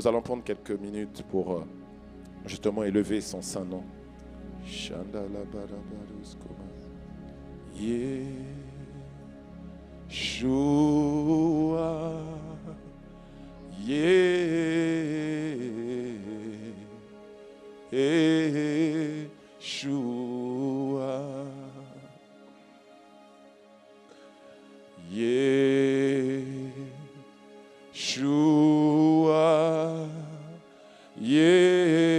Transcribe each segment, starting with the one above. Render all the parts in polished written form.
Nous allons prendre quelques minutes pour justement élever son saint nom. Yeshua, Yeshua, Yeshua,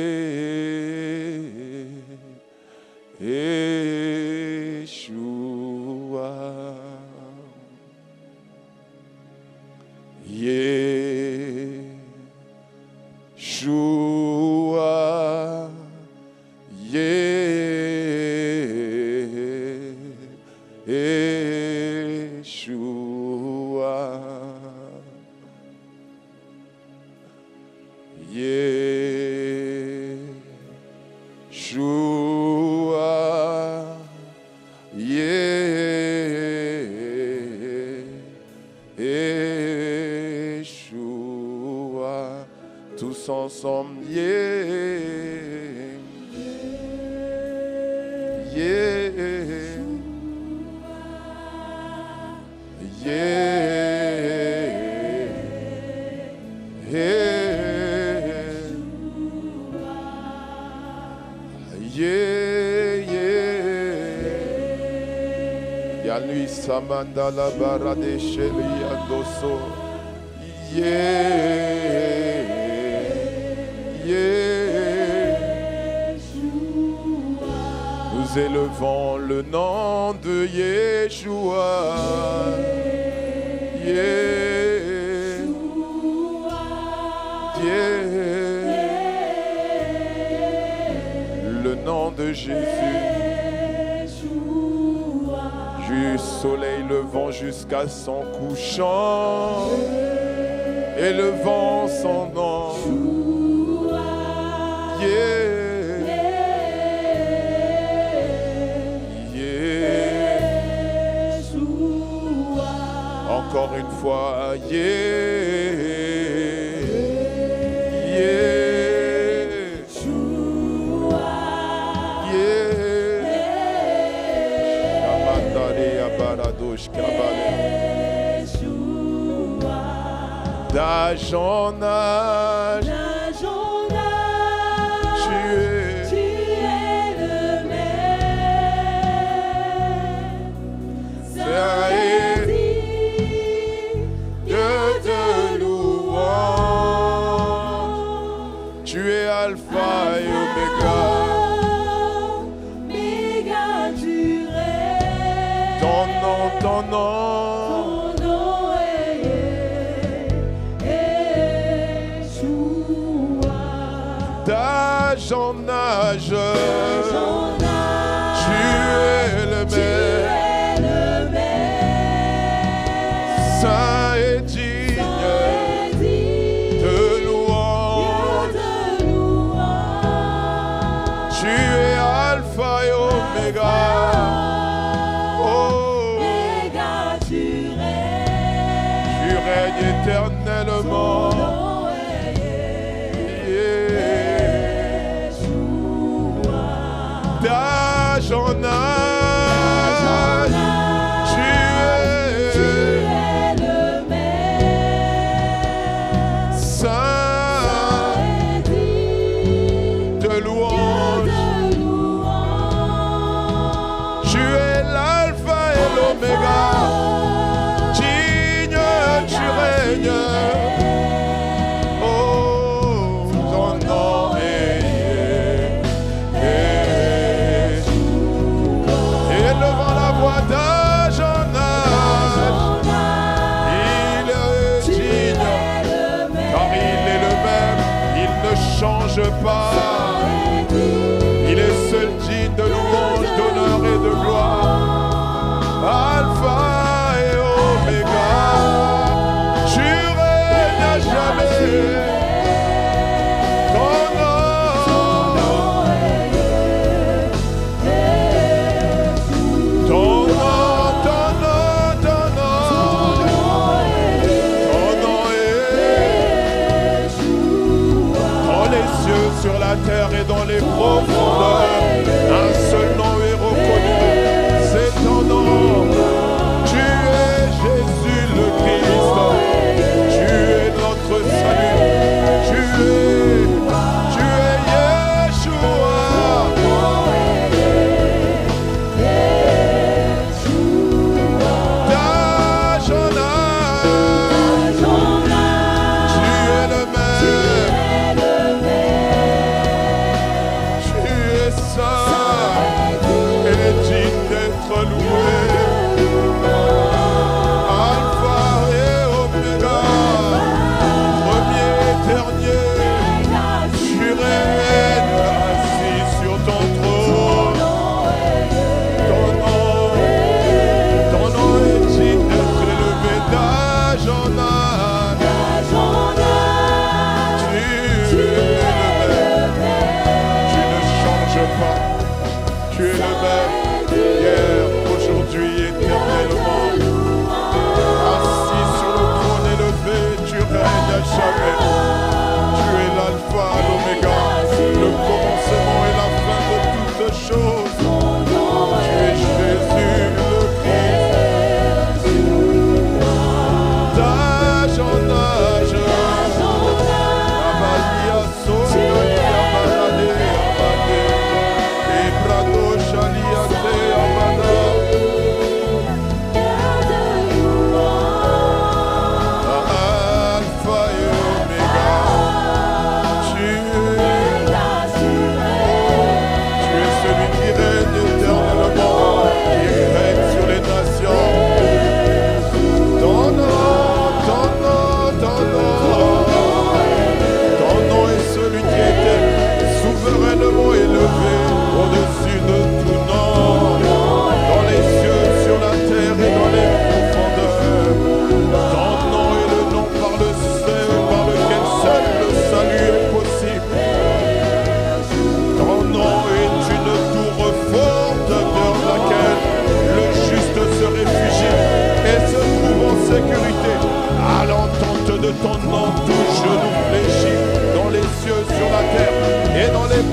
tous ensemble, Yanui Samanda la barade sheli andoso. Nous élevons le nom de Yeshua. Le nom de Jésus. Du soleil levant jusqu'à son couchant, élevant son nom. Encore une fois, d'âge en âge, tu es le même. Saint et Dieu de louange, tu es Alpha et Oméga. Ton nom. D'âge en âge, tu es le même. Saint et digne de louange. Tu es Alpha et Oméga. Tu règnes éternellement. D'âge en âge, tu es le même. Saint de louange, tu es l'alpha et l'oméga. Digne, tu règnes. D'âge en âge, il est digne, car il est le même, il ne change pas. Il est seul digne de louange, d'honneur et de gloire. Alpha et Oméga, tu règnes à jamais. sur la terre et dans les profondeurs. Un seul nom est reconnu, c'est ton nom. Tu es Jésus le Christ, tu es notre salut, tu es Yeshua.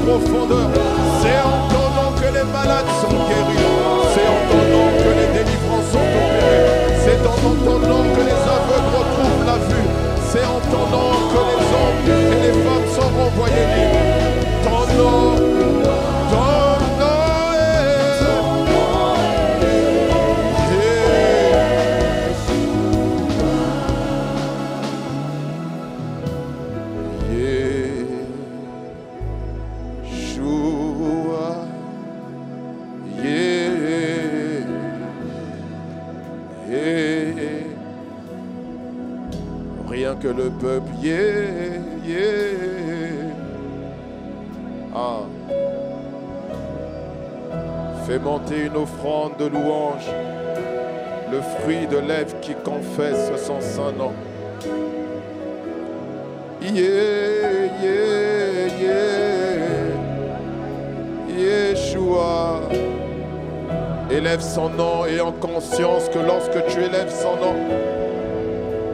Profondeur. C'est en ton nom que les malades sont guéris. C'est en ton nom que les délivrances sont opérées. C'est en ton nom que les aveugles retrouvent la vue. C'est en ton nom que les hommes et les femmes sont renvoyés libres. Ton nom est... Que le peuple fait monter une offrande de louange, le fruit de lèvres qui confesse son saint nom. Yeshua élève son nom et en conscience que lorsque tu élèves son nom,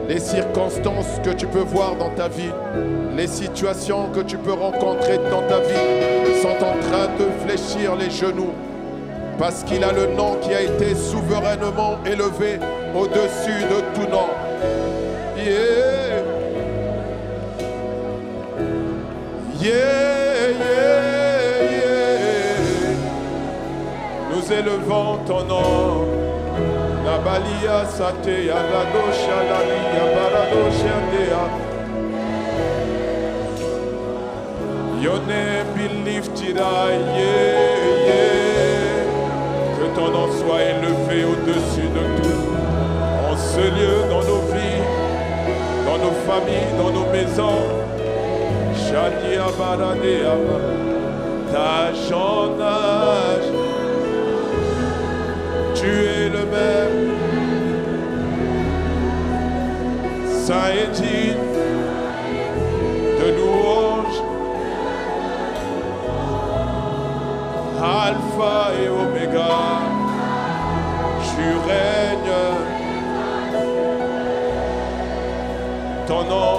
les circonstances que tu peux voir dans ta vie, les situations que tu peux rencontrer dans ta vie sont en train de fléchir les genoux parce qu'il a le nom qui a été souverainement élevé au-dessus de tout nom. Nous élevons ton nom. Nabalia sate ya la dosha la liya baradosha dea. Your name be lifted high, que ton nom soit élevé au-dessus de tout. En ce lieu, dans nos vies, dans nos familles, dans nos maisons. Shadia baradea, d'âge en âge. Tu es le même, saint et digne de louange, Alpha et Oméga, tu règnes, ton nom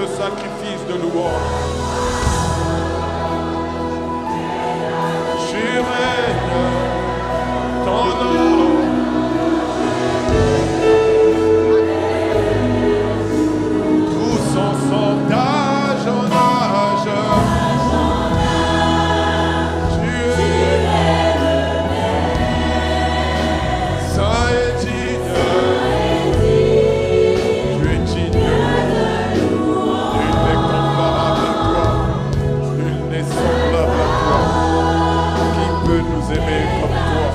ce sacrifice de louange. Tu règnes, ton nom. Tous ensemble d'âge en âge. Tu es saint et digne. Tu es digne. Nul n'est comparable à toi. Nul n'est semblable à toi. Qui peut nous aimer comme toi?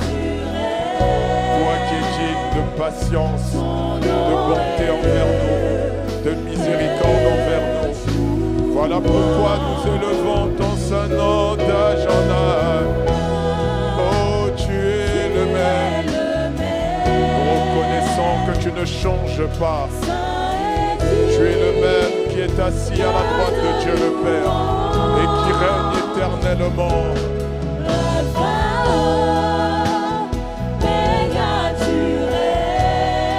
Toi qui es digne de patience, de bonté envers nous, de miséricorde envers nous. Voilà pourquoi nous élevons ton saint nom d'âge en âge. Oh, tu es le même. Nous reconnaissons que tu ne changes pas. Tu es le même qui est assis à la droite de Dieu le Père et qui règne éternellement.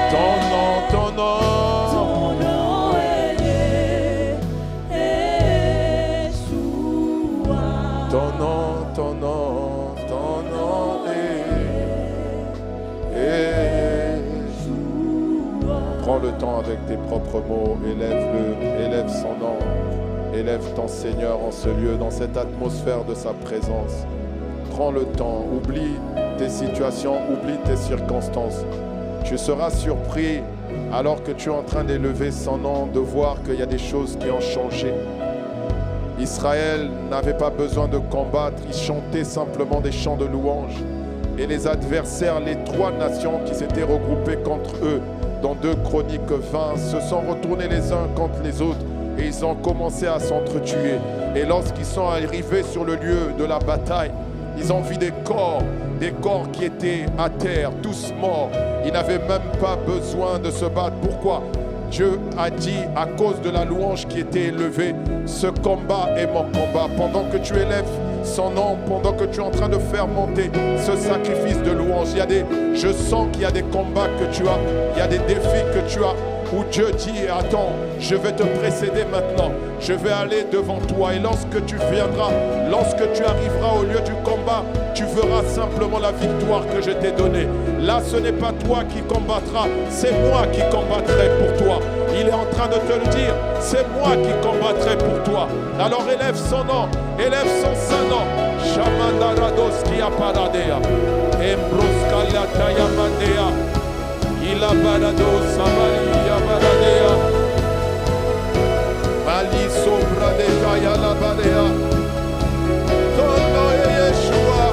Ton nom, ton nom. Ton nom, ton nom, ton nom est. Prends le temps avec tes propres mots, élève-le, élève son nom, élève ton Seigneur en ce lieu, dans cette atmosphère de sa présence. Prends le temps, oublie tes situations, oublie tes circonstances. Tu seras surpris, alors que tu es en train d'élever son nom, de voir qu'il y a des choses qui ont changé. Israël n'avait pas besoin de combattre, ils chantaient simplement des chants de louange. Et les adversaires, les trois nations qui s'étaient regroupées contre eux, dans 2 Chroniques 20, se sont retournés les uns contre les autres et ils ont commencé à s'entretuer. Et lorsqu'ils sont arrivés sur le lieu de la bataille, ils ont vu des corps qui étaient à terre, tous morts. Ils n'avaient même pas besoin de se battre. Pourquoi? Dieu a dit, à cause de la louange qui était élevée, ce combat est mon combat. Pendant que tu élèves son nom, pendant que tu es en train de faire monter ce sacrifice de louange, je sens qu'il y a des combats que tu as, il y a des défis que tu as, où Dieu dit, attends, je vais te précéder maintenant, je vais aller devant toi. Et lorsque tu viendras, lorsque tu arriveras au lieu du combat, tu verras simplement la victoire que je t'ai donnée. Là, ce n'est pas toi qui combattras, c'est moi qui combattrai pour toi. Il est en train de te le dire, c'est moi qui combattrai pour toi. Alors élève son nom, élève son saint nom. Shamandarados qui a paradea, Embroskalataya mandea, Ila barados Samaria baradea, Mali sobra de Kaya la badea. Ton nom est Yeshua,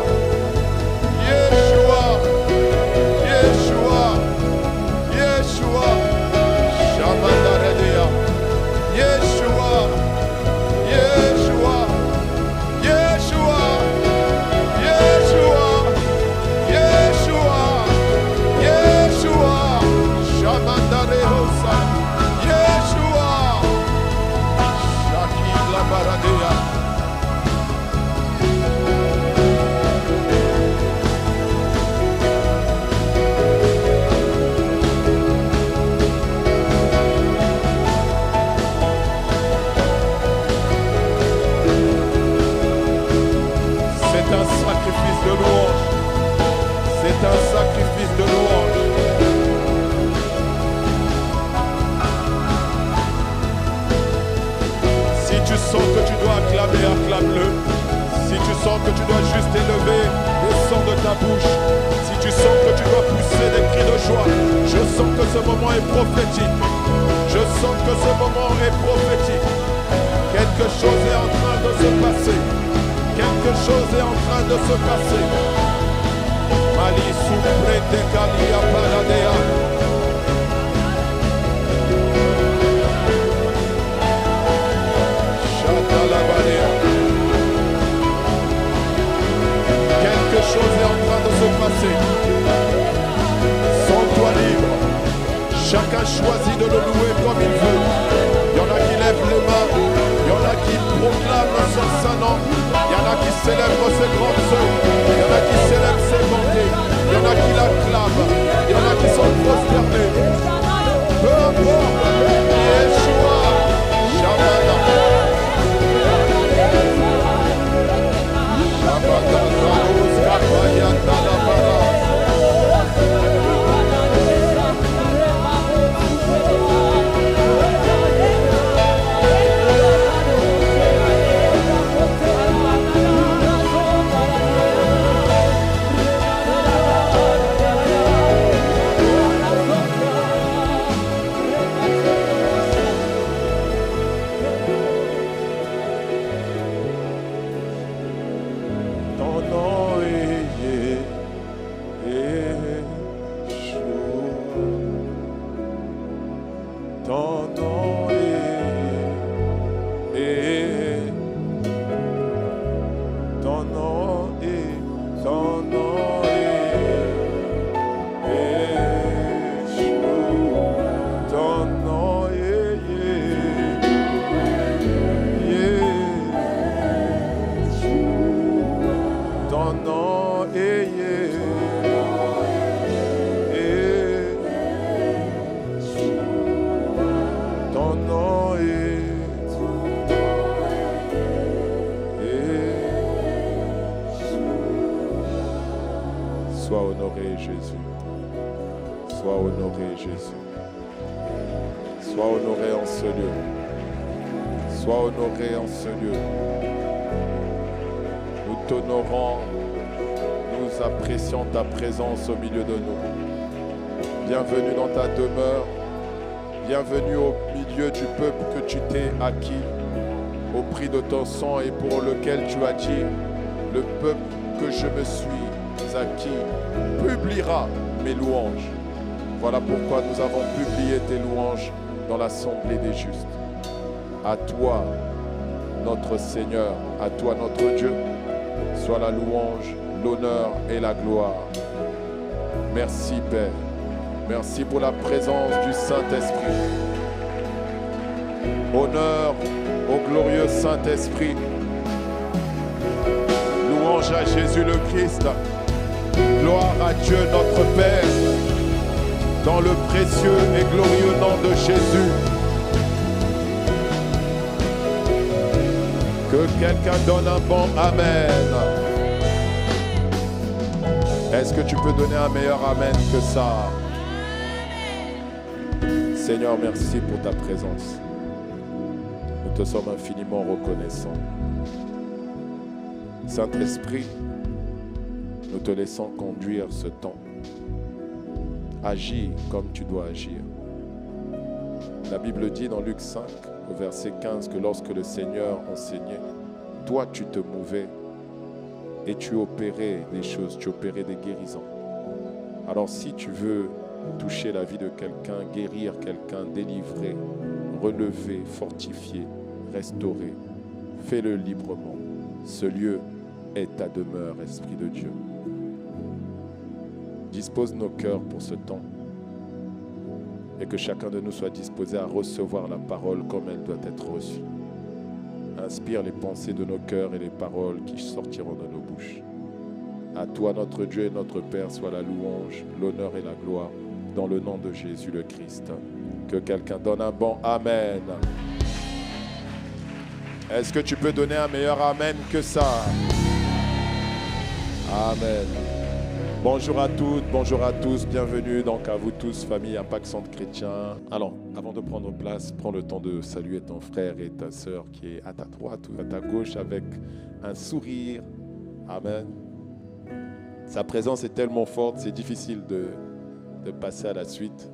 Yeshua, Yeshua, Yeshua, Shamandaradea, Yeshua, Yeshua, Yeshua, Yeshua, Yeshua, Yeshua, Shamandarehosa, Yeshua, Shakila Baradea. De louange. C'est un sacrifice de louange. Si tu sens que tu dois acclamer, acclame-le. Si tu sens que tu dois juste élever le son de ta bouche, si tu sens que tu dois pousser des cris de joie, je sens que ce moment est prophétique. Je sens que ce moment est prophétique. Quelque chose est en train de se passer. Quelque chose est en train de se passer. Mali souprete kalia paradea. Chatalabadea. Quelque chose est en train de se passer. Sens-toi libre. Chacun choisit de le louer comme il veut. Il y en a qui lèvent les mains. Il y en a qui proclament son saint nom. Il y en a qui célèbrent ses grandes œuvres. Il y en a qui célèbrent ses bontés. Il y en a qui l'acclament. Il y en a qui sont prosternés. Peu importe. Yeshua. ton nom est, ton nom est, ton nom est, ton nom est, ton nom est, ton nom est, sois honoré Jésus, sois honoré Jésus, sois honoré en ce lieu, sois honoré en ce lieu. Nous t'honorons, nous apprécions ta présence au milieu de nous. Bienvenue dans ta demeure, bienvenue au milieu du peuple que tu t'es acquis au prix de ton sang et pour lequel tu as dit, le peuple que je me suis acquis publiera mes louanges. Voilà pourquoi nous avons publié tes louanges dans l'assemblée des justes. À toi, notre Seigneur, à toi, notre Dieu, soit la louange, l'honneur et la gloire. Merci, Père. Merci pour la présence du Saint-Esprit. Honneur au glorieux Saint-Esprit. Louange à Jésus le Christ. Gloire à Dieu notre Père. Dans le précieux et glorieux nom de Jésus. Que quelqu'un donne un bon Amen. Est-ce que tu peux donner un meilleur Amen que ça? Seigneur, merci pour ta présence. Nous te sommes infiniment reconnaissants. Saint-Esprit, nous te laissons conduire ce temps. Agis comme tu dois agir. La Bible dit dans Luc 5, au verset 15, que lorsque le Seigneur enseignait, toi tu te mouvais et tu opérais des choses, tu opérais des guérisons. Alors si tu veux toucher la vie de quelqu'un, guérir quelqu'un, délivrer, relever, fortifier, restaurer, fais-le librement. Ce lieu est ta demeure, Esprit de Dieu. Dispose nos cœurs pour ce temps et que chacun de nous soit disposé à recevoir la parole comme elle doit être reçue. Inspire les pensées de nos cœurs et les paroles qui sortiront de nos bouches. À toi, notre Dieu et notre Père, soit la louange, l'honneur et la gloire, dans le nom de Jésus le Christ. Que quelqu'un donne un bon Amen. Est-ce que tu peux donner un meilleur Amen que ça? Amen. Bonjour à toutes, bonjour à tous, bienvenue donc à vous tous, famille Impact Centre Chrétien. Alors, avant de prendre place, prends le temps de saluer ton frère et ta sœur qui est à ta droite ou à ta gauche avec un sourire. Amen. Sa présence est tellement forte, c'est difficile de passer à la suite.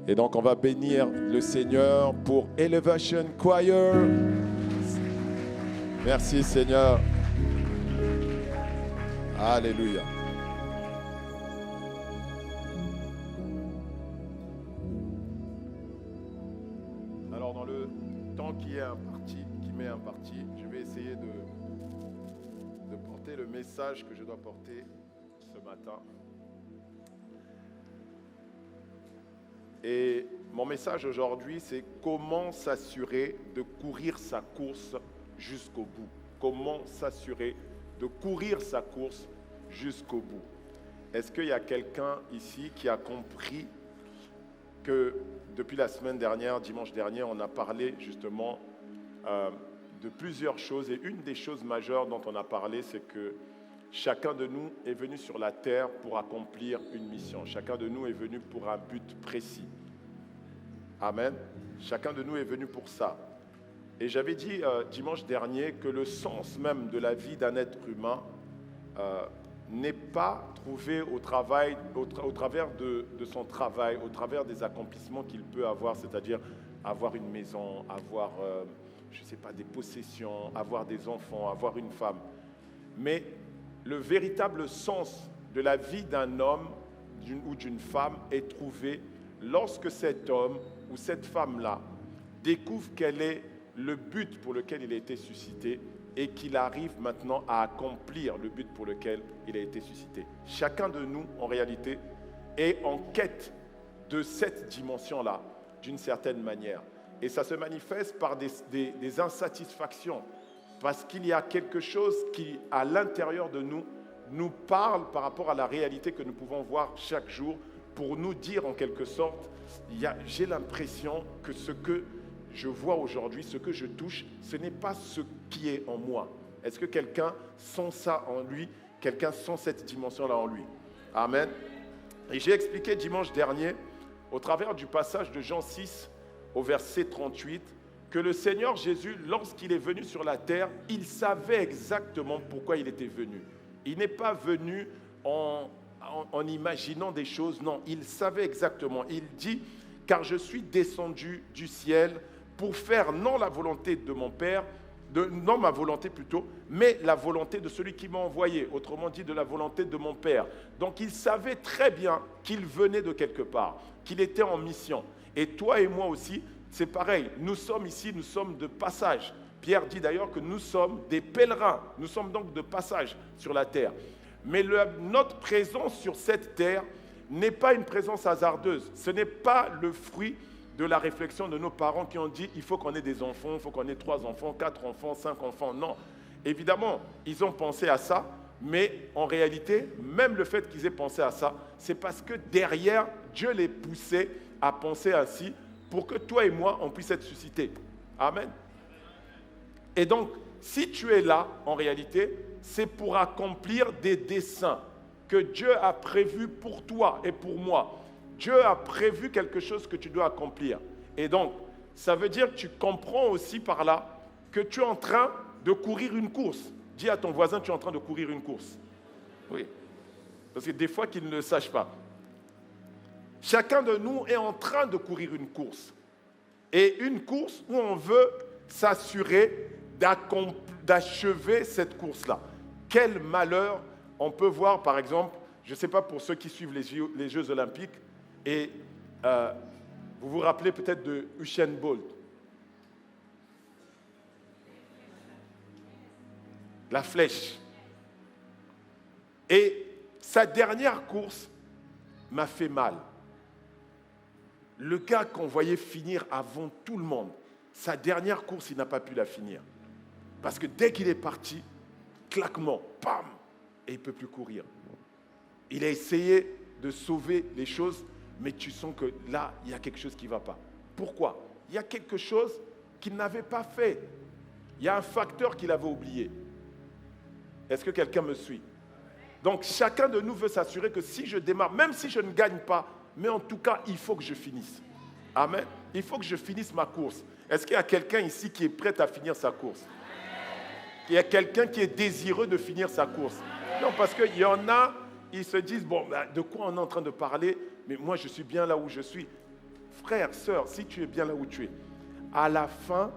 Et donc, on va bénir le Seigneur pour Elevation Choir. Merci Seigneur. Alléluia. Alors dans le temps qui m'est imparti, je vais essayer de porter le message que je dois porter ce matin. Et mon message aujourd'hui, c'est comment s'assurer de courir sa course jusqu'au bout. Comment s'assurer de courir sa course jusqu'au bout. Est-ce qu'il y a quelqu'un ici qui a compris que depuis la semaine dernière, dimanche dernier, on a parlé justement de plusieurs choses. Et une des choses majeures dont on a parlé, c'est que chacun de nous est venu sur la terre pour accomplir une mission. Chacun de nous est venu pour un but précis. Amen. Chacun de nous est venu pour ça. Et j'avais dit dimanche dernier que le sens même de la vie d'un être humain n'est pas trouvé au travers de son travail, au travers des accomplissements qu'il peut avoir, c'est-à-dire avoir une maison, avoir, je ne sais pas, des possessions, avoir des enfants, avoir une femme. Mais le véritable sens de la vie d'un homme d'une femme est trouvé lorsque cet homme ou cette femme-là découvre quel est le but pour lequel il a été suscité et qu'il arrive maintenant à accomplir le but pour lequel il a été suscité. Chacun de nous, en réalité, est en quête de cette dimension-là, d'une certaine manière. Et ça se manifeste par des insatisfactions, parce qu'il y a quelque chose qui, à l'intérieur de nous, nous parle par rapport à la réalité que nous pouvons voir chaque jour, pour nous dire en quelque sorte, j'ai l'impression que ce que je vois aujourd'hui, ce que je touche, ce n'est pas ce qui est en moi. Est-ce que quelqu'un sent ça en lui? Quelqu'un sent cette dimension-là en lui? Amen. Et j'ai expliqué dimanche dernier, au travers du passage de Jean 6, au verset 38, que le Seigneur Jésus, lorsqu'il est venu sur la terre, il savait exactement pourquoi il était venu. Il n'est pas venu en imaginant des choses, non, il savait exactement. Il dit, car je suis descendu du ciel pour faire non la volonté de mon Père, non ma volonté plutôt, mais la volonté de celui qui m'a envoyé, autrement dit de la volonté de mon Père. Donc il savait très bien qu'il venait de quelque part, qu'il était en mission. Et toi et moi aussi, c'est pareil, nous sommes ici, nous sommes de passage. Pierre dit d'ailleurs que nous sommes des pèlerins, nous sommes donc de passage sur la terre. Mais notre présence sur cette terre n'est pas une présence hasardeuse, ce n'est pas le fruit de la réflexion de nos parents qui ont dit il faut qu'on ait des enfants, il faut qu'on ait 3 enfants, 4 enfants, 5 enfants. Non, évidemment, ils ont pensé à ça, mais en réalité, même le fait qu'ils aient pensé à ça, c'est parce que derrière, Dieu les poussait à penser ainsi pour que toi et moi, on puisse être suscités. Amen. Et donc, si tu es là, en réalité, c'est pour accomplir des desseins que Dieu a prévus pour toi et pour moi. Dieu a prévu quelque chose que tu dois accomplir. Et donc, ça veut dire que tu comprends aussi par là que tu es en train de courir une course. Dis à ton voisin, tu es en train de courir une course. Oui. Parce que des fois qu'ils ne le sachent pas. Chacun de nous est en train de courir une course. Et une course où on veut s'assurer d'achever cette course-là. Quel malheur on peut voir, par exemple, je ne sais pas pour ceux qui suivent les Jeux Olympiques, et vous vous rappelez peut-être de Usain Bolt. La flèche. Et sa dernière course m'a fait mal. Le gars qu'on voyait finir avant tout le monde, sa dernière course, il n'a pas pu la finir. Parce que dès qu'il est parti, claquement, pam, et il ne peut plus courir. Il a essayé de sauver les choses, mais tu sens que là, il y a quelque chose qui ne va pas. Pourquoi? Il y a quelque chose qu'il n'avait pas fait. Il y a un facteur qu'il avait oublié. Est-ce que quelqu'un me suit? Donc, chacun de nous veut s'assurer que si je démarre, même si je ne gagne pas, mais en tout cas, il faut que je finisse. Amen. Il faut que je finisse ma course. Est-ce qu'il y a quelqu'un ici qui est prêt à finir sa course? Il y a quelqu'un qui est désireux de finir sa course? Non, parce qu'il y en a, ils se disent, bon, de quoi on est en train de parler? Mais moi, je suis bien là où je suis. Frère, sœur, si tu es bien là où tu es, à la fin,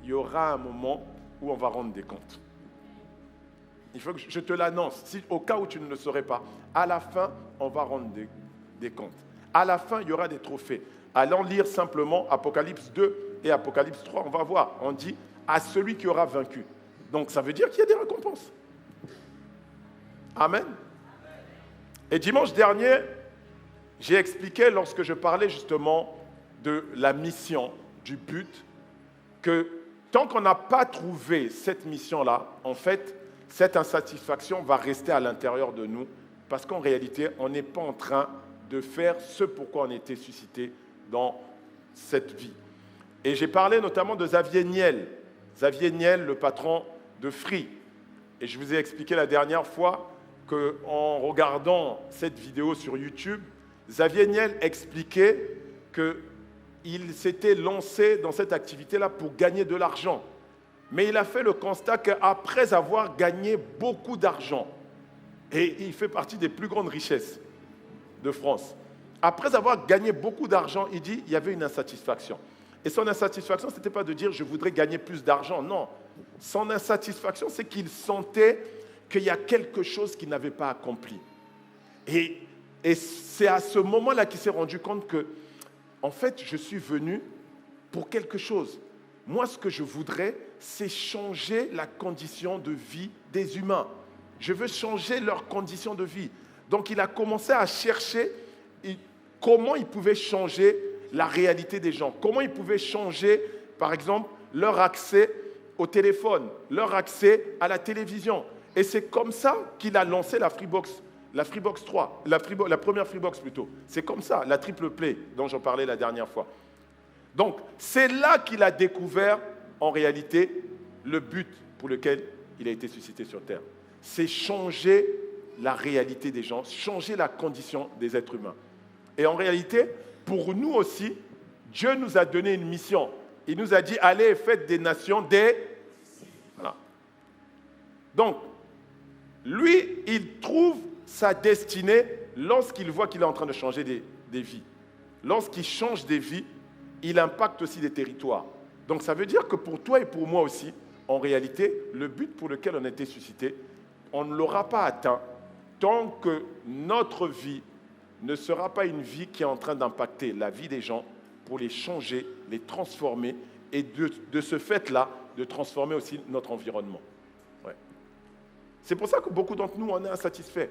il y aura un moment où on va rendre des comptes. Il faut que je te l'annonce, au cas où tu ne le saurais pas. À la fin, on va rendre des comptes. À la fin, il y aura des trophées. Allons lire simplement Apocalypse 2 et Apocalypse 3, on va voir. On dit, à celui qui aura vaincu. Donc, ça veut dire qu'il y a des récompenses. Amen. Et dimanche dernier, j'ai expliqué, lorsque je parlais justement de la mission, du but, que tant qu'on n'a pas trouvé cette mission-là, en fait, cette insatisfaction va rester à l'intérieur de nous, parce qu'en réalité, on n'est pas en train de faire ce pourquoi on a été suscité dans cette vie. Et j'ai parlé notamment de Xavier Niel. Xavier Niel, le patron de Free. Et je vous ai expliqué la dernière fois qu'en regardant cette vidéo sur YouTube, Xavier Niel expliquait qu'il s'était lancé dans cette activité-là pour gagner de l'argent. Mais il a fait le constat qu'après avoir gagné beaucoup d'argent, et il fait partie des plus grandes richesses de France, après avoir gagné beaucoup d'argent, il dit qu'il y avait une insatisfaction. Et son insatisfaction, ce n'était pas de dire « je voudrais gagner plus d'argent », non. Son insatisfaction, c'est qu'il sentait qu'il y a quelque chose qu'il n'avait pas accompli. Et Et c'est à ce moment-là qu'il s'est rendu compte que, en fait, je suis venu pour quelque chose. Moi, ce que je voudrais, c'est changer la condition de vie des humains. Je veux changer leurs conditions de vie. Donc, il a commencé à chercher comment il pouvait changer la réalité des gens. Comment il pouvait changer, par exemple, leur accès au téléphone, leur accès à la télévision. Et c'est comme ça qu'il a lancé la Freebox 3, la première Freebox plutôt. C'est comme ça, la triple play dont j'en parlais la dernière fois. Donc, c'est là qu'il a découvert, en réalité, le but pour lequel il a été suscité sur Terre. C'est changer la réalité des gens, changer la condition des êtres humains. Et en réalité, pour nous aussi, Dieu nous a donné une mission. Il nous a dit, allez et faites des nations des... Voilà. Donc, lui, il trouve sa destinée lorsqu'il voit qu'il est en train de changer des vies. Lorsqu'il change des vies, il impacte aussi des territoires. Donc, ça veut dire que pour toi et pour moi aussi, en réalité, le but pour lequel on a été suscité, on ne l'aura pas atteint tant que notre vie ne sera pas une vie qui est en train d'impacter la vie des gens pour les changer, les transformer et de ce fait-là, de transformer aussi notre environnement. Ouais. C'est pour ça que beaucoup d'entre nous, on est insatisfaits.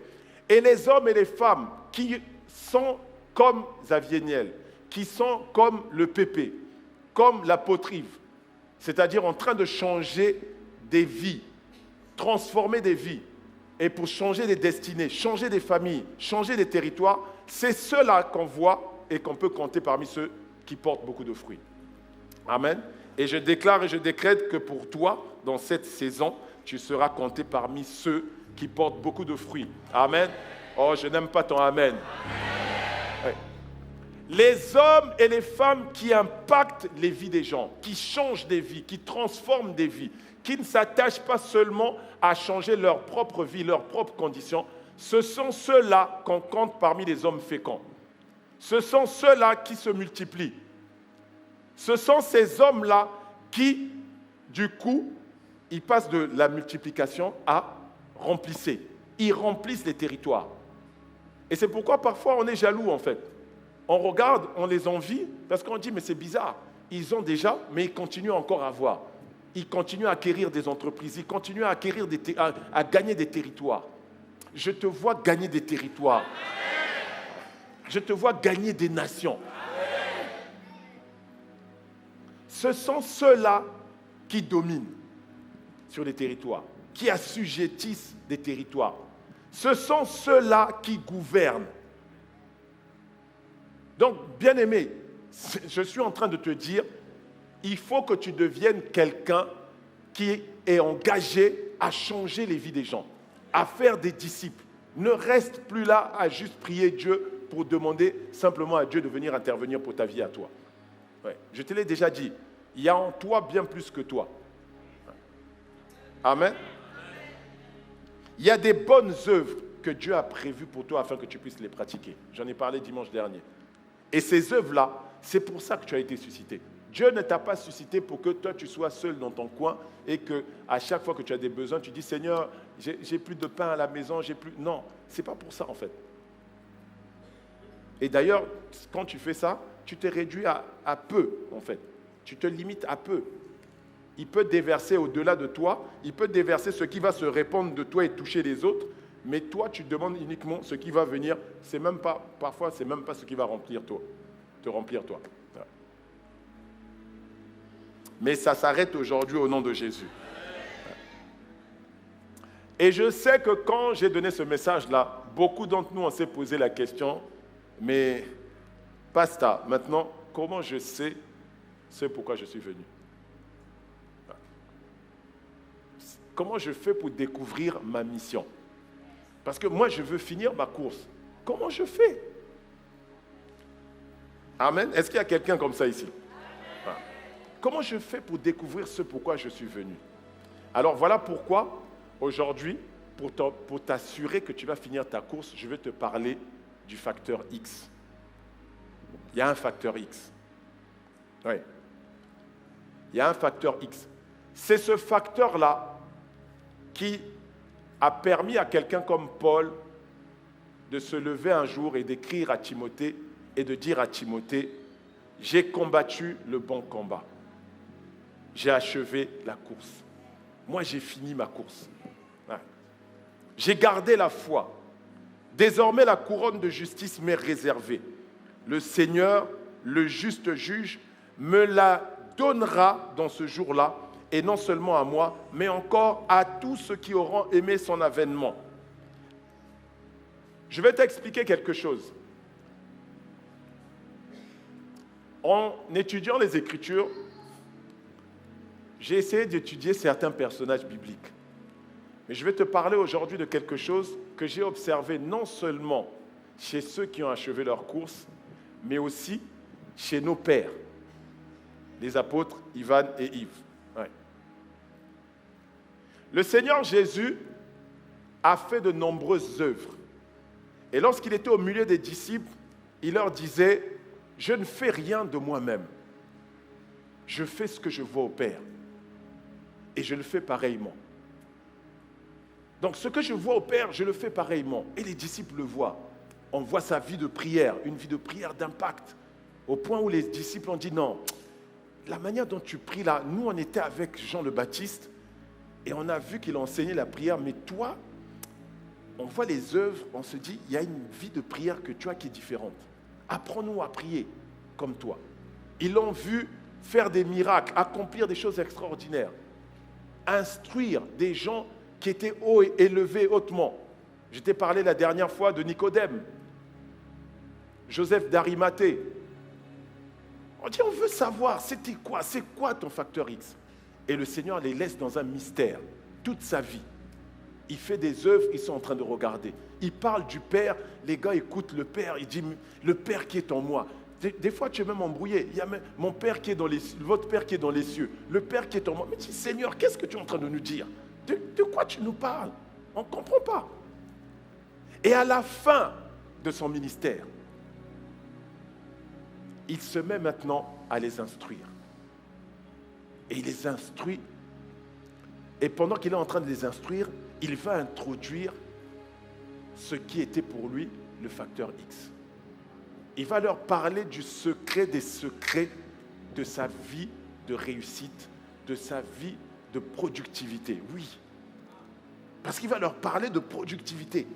Et les hommes et les femmes qui sont comme Xavier Niel, qui sont comme le Pépé, comme l'apôtre Yves, c'est-à-dire en train de changer des vies, transformer des vies, et pour changer des destinées, changer des familles, changer des territoires, c'est ceux-là qu'on voit et qu'on peut compter parmi ceux qui portent beaucoup de fruits. Amen. Et je déclare et je décrète que pour toi, dans cette saison, tu seras compté parmi ceux qui portent beaucoup de fruits. Amen. Oh, je n'aime pas ton amen. Ouais. Les hommes et les femmes qui impactent les vies des gens, qui changent des vies, qui transforment des vies, qui ne s'attachent pas seulement à changer leur propre vie, leurs propres conditions, ce sont ceux-là qu'on compte parmi les hommes féconds. Ce sont ceux-là qui se multiplient. Ce sont ces hommes-là qui, du coup, ils passent de la multiplication à remplissez. Ils remplissent les territoires. Et c'est pourquoi parfois on est jaloux en fait. On regarde, on les envie, parce qu'on dit mais c'est bizarre. Ils ont déjà, mais ils continuent encore à avoir. Ils continuent à acquérir des entreprises, ils continuent à acquérir à gagner des territoires. Je te vois gagner des territoires. Je te vois gagner des nations. Ce sont ceux-là qui dominent sur les territoires, qui assujettissent des territoires. Ce sont ceux-là qui gouvernent. Donc, bien-aimé, je suis en train de te dire, il faut que tu deviennes quelqu'un qui est engagé à changer les vies des gens, à faire des disciples. Ne reste plus là à juste prier Dieu pour demander simplement à Dieu de venir intervenir pour ta vie à toi. Ouais. Je te l'ai déjà dit, il y a en toi bien plus que toi. Amen. Il y a des bonnes œuvres que Dieu a prévues pour toi afin que tu puisses les pratiquer. J'en ai parlé dimanche dernier. Et ces œuvres-là, c'est pour ça que tu as été suscité. Dieu ne t'a pas suscité pour que toi, tu sois seul dans ton coin et qu'à chaque fois que tu as des besoins, tu dis « Seigneur, j'ai plus de pain à la maison, j'ai plus... » Non, ce n'est pas pour ça en fait. Et d'ailleurs, quand tu fais ça, tu te réduis à peu en fait. Tu te limites à peu. Il peut déverser au-delà de toi, il peut déverser ce qui va se répandre de toi et toucher les autres, mais toi, tu demandes uniquement ce qui va venir. C'est même pas, parfois, c'est même pas ce qui va te remplir toi. Voilà. Mais ça s'arrête aujourd'hui au nom de Jésus. Et je sais que quand j'ai donné ce message-là, beaucoup d'entre nous, on s'est posé la question, mais Pasteur, maintenant, comment je sais ce pourquoi je suis venu? Comment je fais pour découvrir ma mission? Parce que moi, je veux finir ma course. Comment je fais? Amen. Est-ce qu'il y a quelqu'un comme ça ici? Voilà. Comment je fais pour découvrir ce pourquoi je suis venu? Alors voilà pourquoi, aujourd'hui, pour t'assurer que tu vas finir ta course, je vais te parler du facteur X. Il y a un facteur X. Oui. Il y a un facteur X. C'est ce facteur-là qui a permis à quelqu'un comme Paul de se lever un jour et d'écrire à Timothée et de dire à Timothée, j'ai combattu le bon combat. J'ai achevé la course. Moi, j'ai fini ma course. Ouais. J'ai gardé la foi. Désormais, la couronne de justice m'est réservée. Le Seigneur, le juste juge, me la donnera dans ce jour-là, et non seulement à moi, mais encore à tous ceux qui auront aimé son avènement. Je vais t'expliquer quelque chose. En étudiant les Écritures, j'ai essayé d'étudier certains personnages bibliques. Mais je vais te parler aujourd'hui de quelque chose que j'ai observé non seulement chez ceux qui ont achevé leur course, mais aussi chez nos pères, les apôtres Ivan et Yves. Ouais. Le Seigneur Jésus a fait de nombreuses œuvres. Et lorsqu'il était au milieu des disciples, il leur disait, « Je ne fais rien de moi-même. Je fais ce que je vois au Père. Et je le fais pareillement. » Donc ce que je vois au Père, je le fais pareillement. Et les disciples le voient. On voit sa vie de prière, une vie de prière d'impact. Au point où les disciples ont dit, « Non, la manière dont tu pries là, nous on était avec Jean le Baptiste et on a vu qu'il enseignait la prière, mais toi, on voit les œuvres, on se dit, il y a une vie de prière que tu as qui est différente. Apprends-nous à prier comme toi. » Ils l'ont vu faire des miracles, accomplir des choses extraordinaires, instruire des gens qui étaient hauts et élevés hautement. Je t'ai parlé la dernière fois de Nicodème, Joseph d'Arimathée. On dit, on veut savoir, c'est quoi ton facteur X? Et le Seigneur les laisse dans un mystère, toute sa vie. Il fait des œuvres, ils sont en train de regarder. Il parle du Père, les gars écoutent le Père, il dit, le Père qui est en moi. Des fois, tu es même embrouillé. Il y a même mon Père qui est dans les cieux, votre Père qui est dans les cieux, le Père qui est en moi. Mais dis, Seigneur, qu'est-ce que tu es en train de nous dire? De quoi tu nous parles? On ne comprend pas. Et à la fin de son ministère, il se met maintenant à les instruire. Et il les instruit. Et pendant qu'il est en train de les instruire, il va introduire ce qui était pour lui le facteur X. Il va leur parler du secret des secrets de sa vie de réussite, de sa vie de productivité. Oui. Parce qu'il va leur parler de productivité.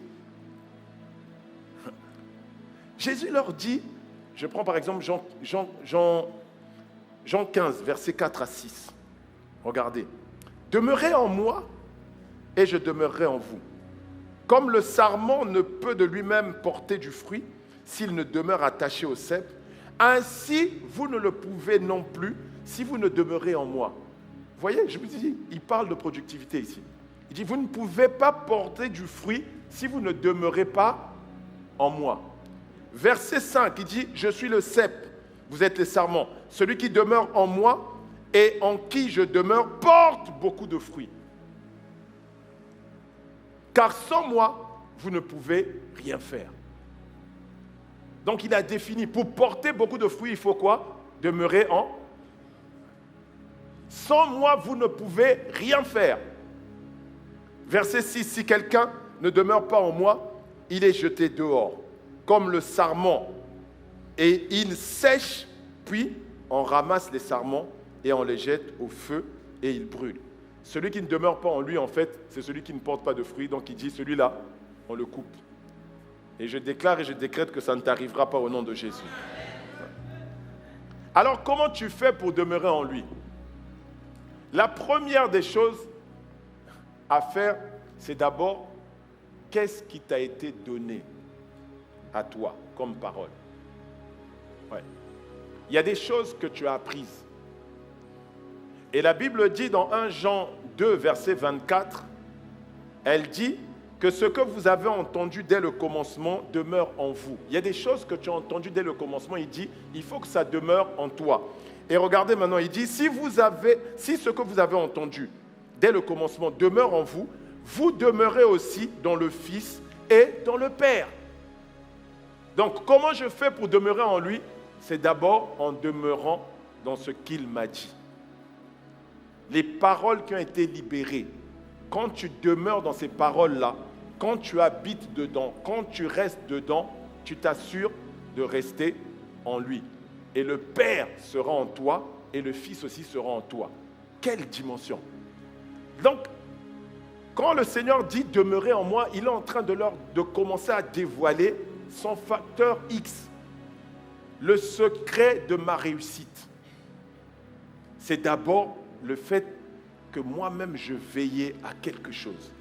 Jésus leur dit, je prends par exemple Jean 15, versets 4 à 6. Regardez. « Demeurez en moi et je demeurerai en vous. Comme le sarment ne peut de lui-même porter du fruit s'il ne demeure attaché au cep, ainsi vous ne le pouvez non plus si vous ne demeurez en moi. » Vous voyez, je vous dis, il parle de productivité ici. Il dit, vous ne pouvez pas porter du fruit si vous ne demeurez pas en moi. Verset 5, il dit, je suis le cep, vous êtes les sarments. Celui qui demeure en moi et en qui je demeure porte beaucoup de fruits. Car sans moi, vous ne pouvez rien faire. Donc il a défini, pour porter beaucoup de fruits, il faut quoi? Demeurer en. Sans moi, vous ne pouvez rien faire. Verset 6, si quelqu'un ne demeure pas en moi, il est jeté dehors, comme le sarment. Et il sèche, puis on ramasse les sarments et on les jette au feu et il brûle. Celui qui ne demeure pas en lui, en fait, c'est celui qui ne porte pas de fruits. Donc il dit, celui-là, on le coupe. Et je déclare et je décrète que ça ne t'arrivera pas au nom de Jésus. Alors, comment tu fais pour demeurer en lui? La première des choses à faire, c'est d'abord, qu'est-ce qui t'a été donné à toi comme parole? Ouais. Il y a des choses que tu as apprises. Et la Bible dit dans 1 Jean 2, verset 24, elle dit que ce que vous avez entendu dès le commencement demeure en vous. Il y a des choses que tu as entendues dès le commencement, il dit, il faut que ça demeure en toi. Et regardez maintenant, il dit, si ce que vous avez entendu dès le commencement demeure en vous, vous demeurez aussi dans le Fils et dans le Père. Donc, comment je fais pour demeurer en lui? C'est d'abord en demeurant dans ce qu'il m'a dit. Les paroles qui ont été libérées, quand tu demeures dans ces paroles-là, quand tu habites dedans, quand tu restes dedans, tu t'assures de rester en lui. Et le Père sera en toi et le Fils aussi sera en toi. Quelle dimension! Donc, quand le Seigneur dit « demeurer en moi », il est en train de commencer à dévoiler son facteur X, le secret de ma réussite. C'est d'abord le fait que moi-même je veillais à quelque chose.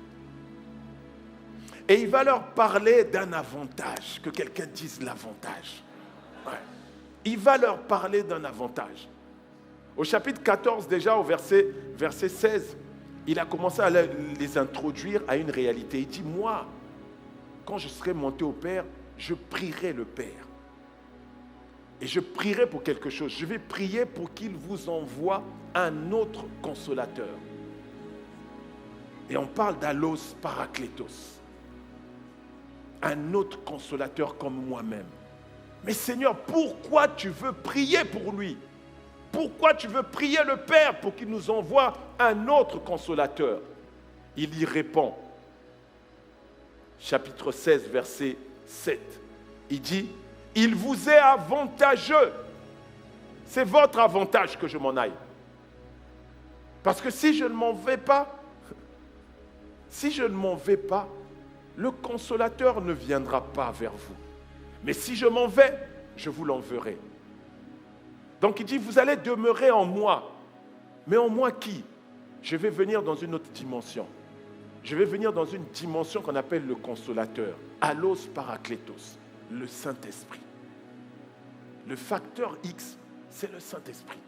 Et il va leur parler d'un avantage, que quelqu'un dise l'avantage. Ouais. Il va leur parler d'un avantage. Au chapitre 14, déjà au verset 16, il a commencé à les introduire à une réalité. Il dit, moi, quand je serai monté au Père, je prierai le Père. Et je prierai pour quelque chose. Je vais prier pour qu'il vous envoie un autre consolateur. Et on parle d'Allos Parakletos. Un autre consolateur comme moi-même. Mais Seigneur, pourquoi tu veux prier pour lui? Pourquoi tu veux prier le Père pour qu'il nous envoie un autre consolateur? Il y répond. Chapitre 16, verset 7. Il dit, il vous est avantageux. C'est votre avantage que je m'en aille. Parce que si je ne m'en vais pas, le consolateur ne viendra pas vers vous. Mais si je m'en vais, je vous l'enverrai. Donc il dit, vous allez demeurer en moi. Mais en moi qui? Je vais venir dans une autre dimension. Je vais venir dans une dimension qu'on appelle le consolateur. Allos Parakletos, le Saint-Esprit. Le facteur X, c'est le Saint-Esprit.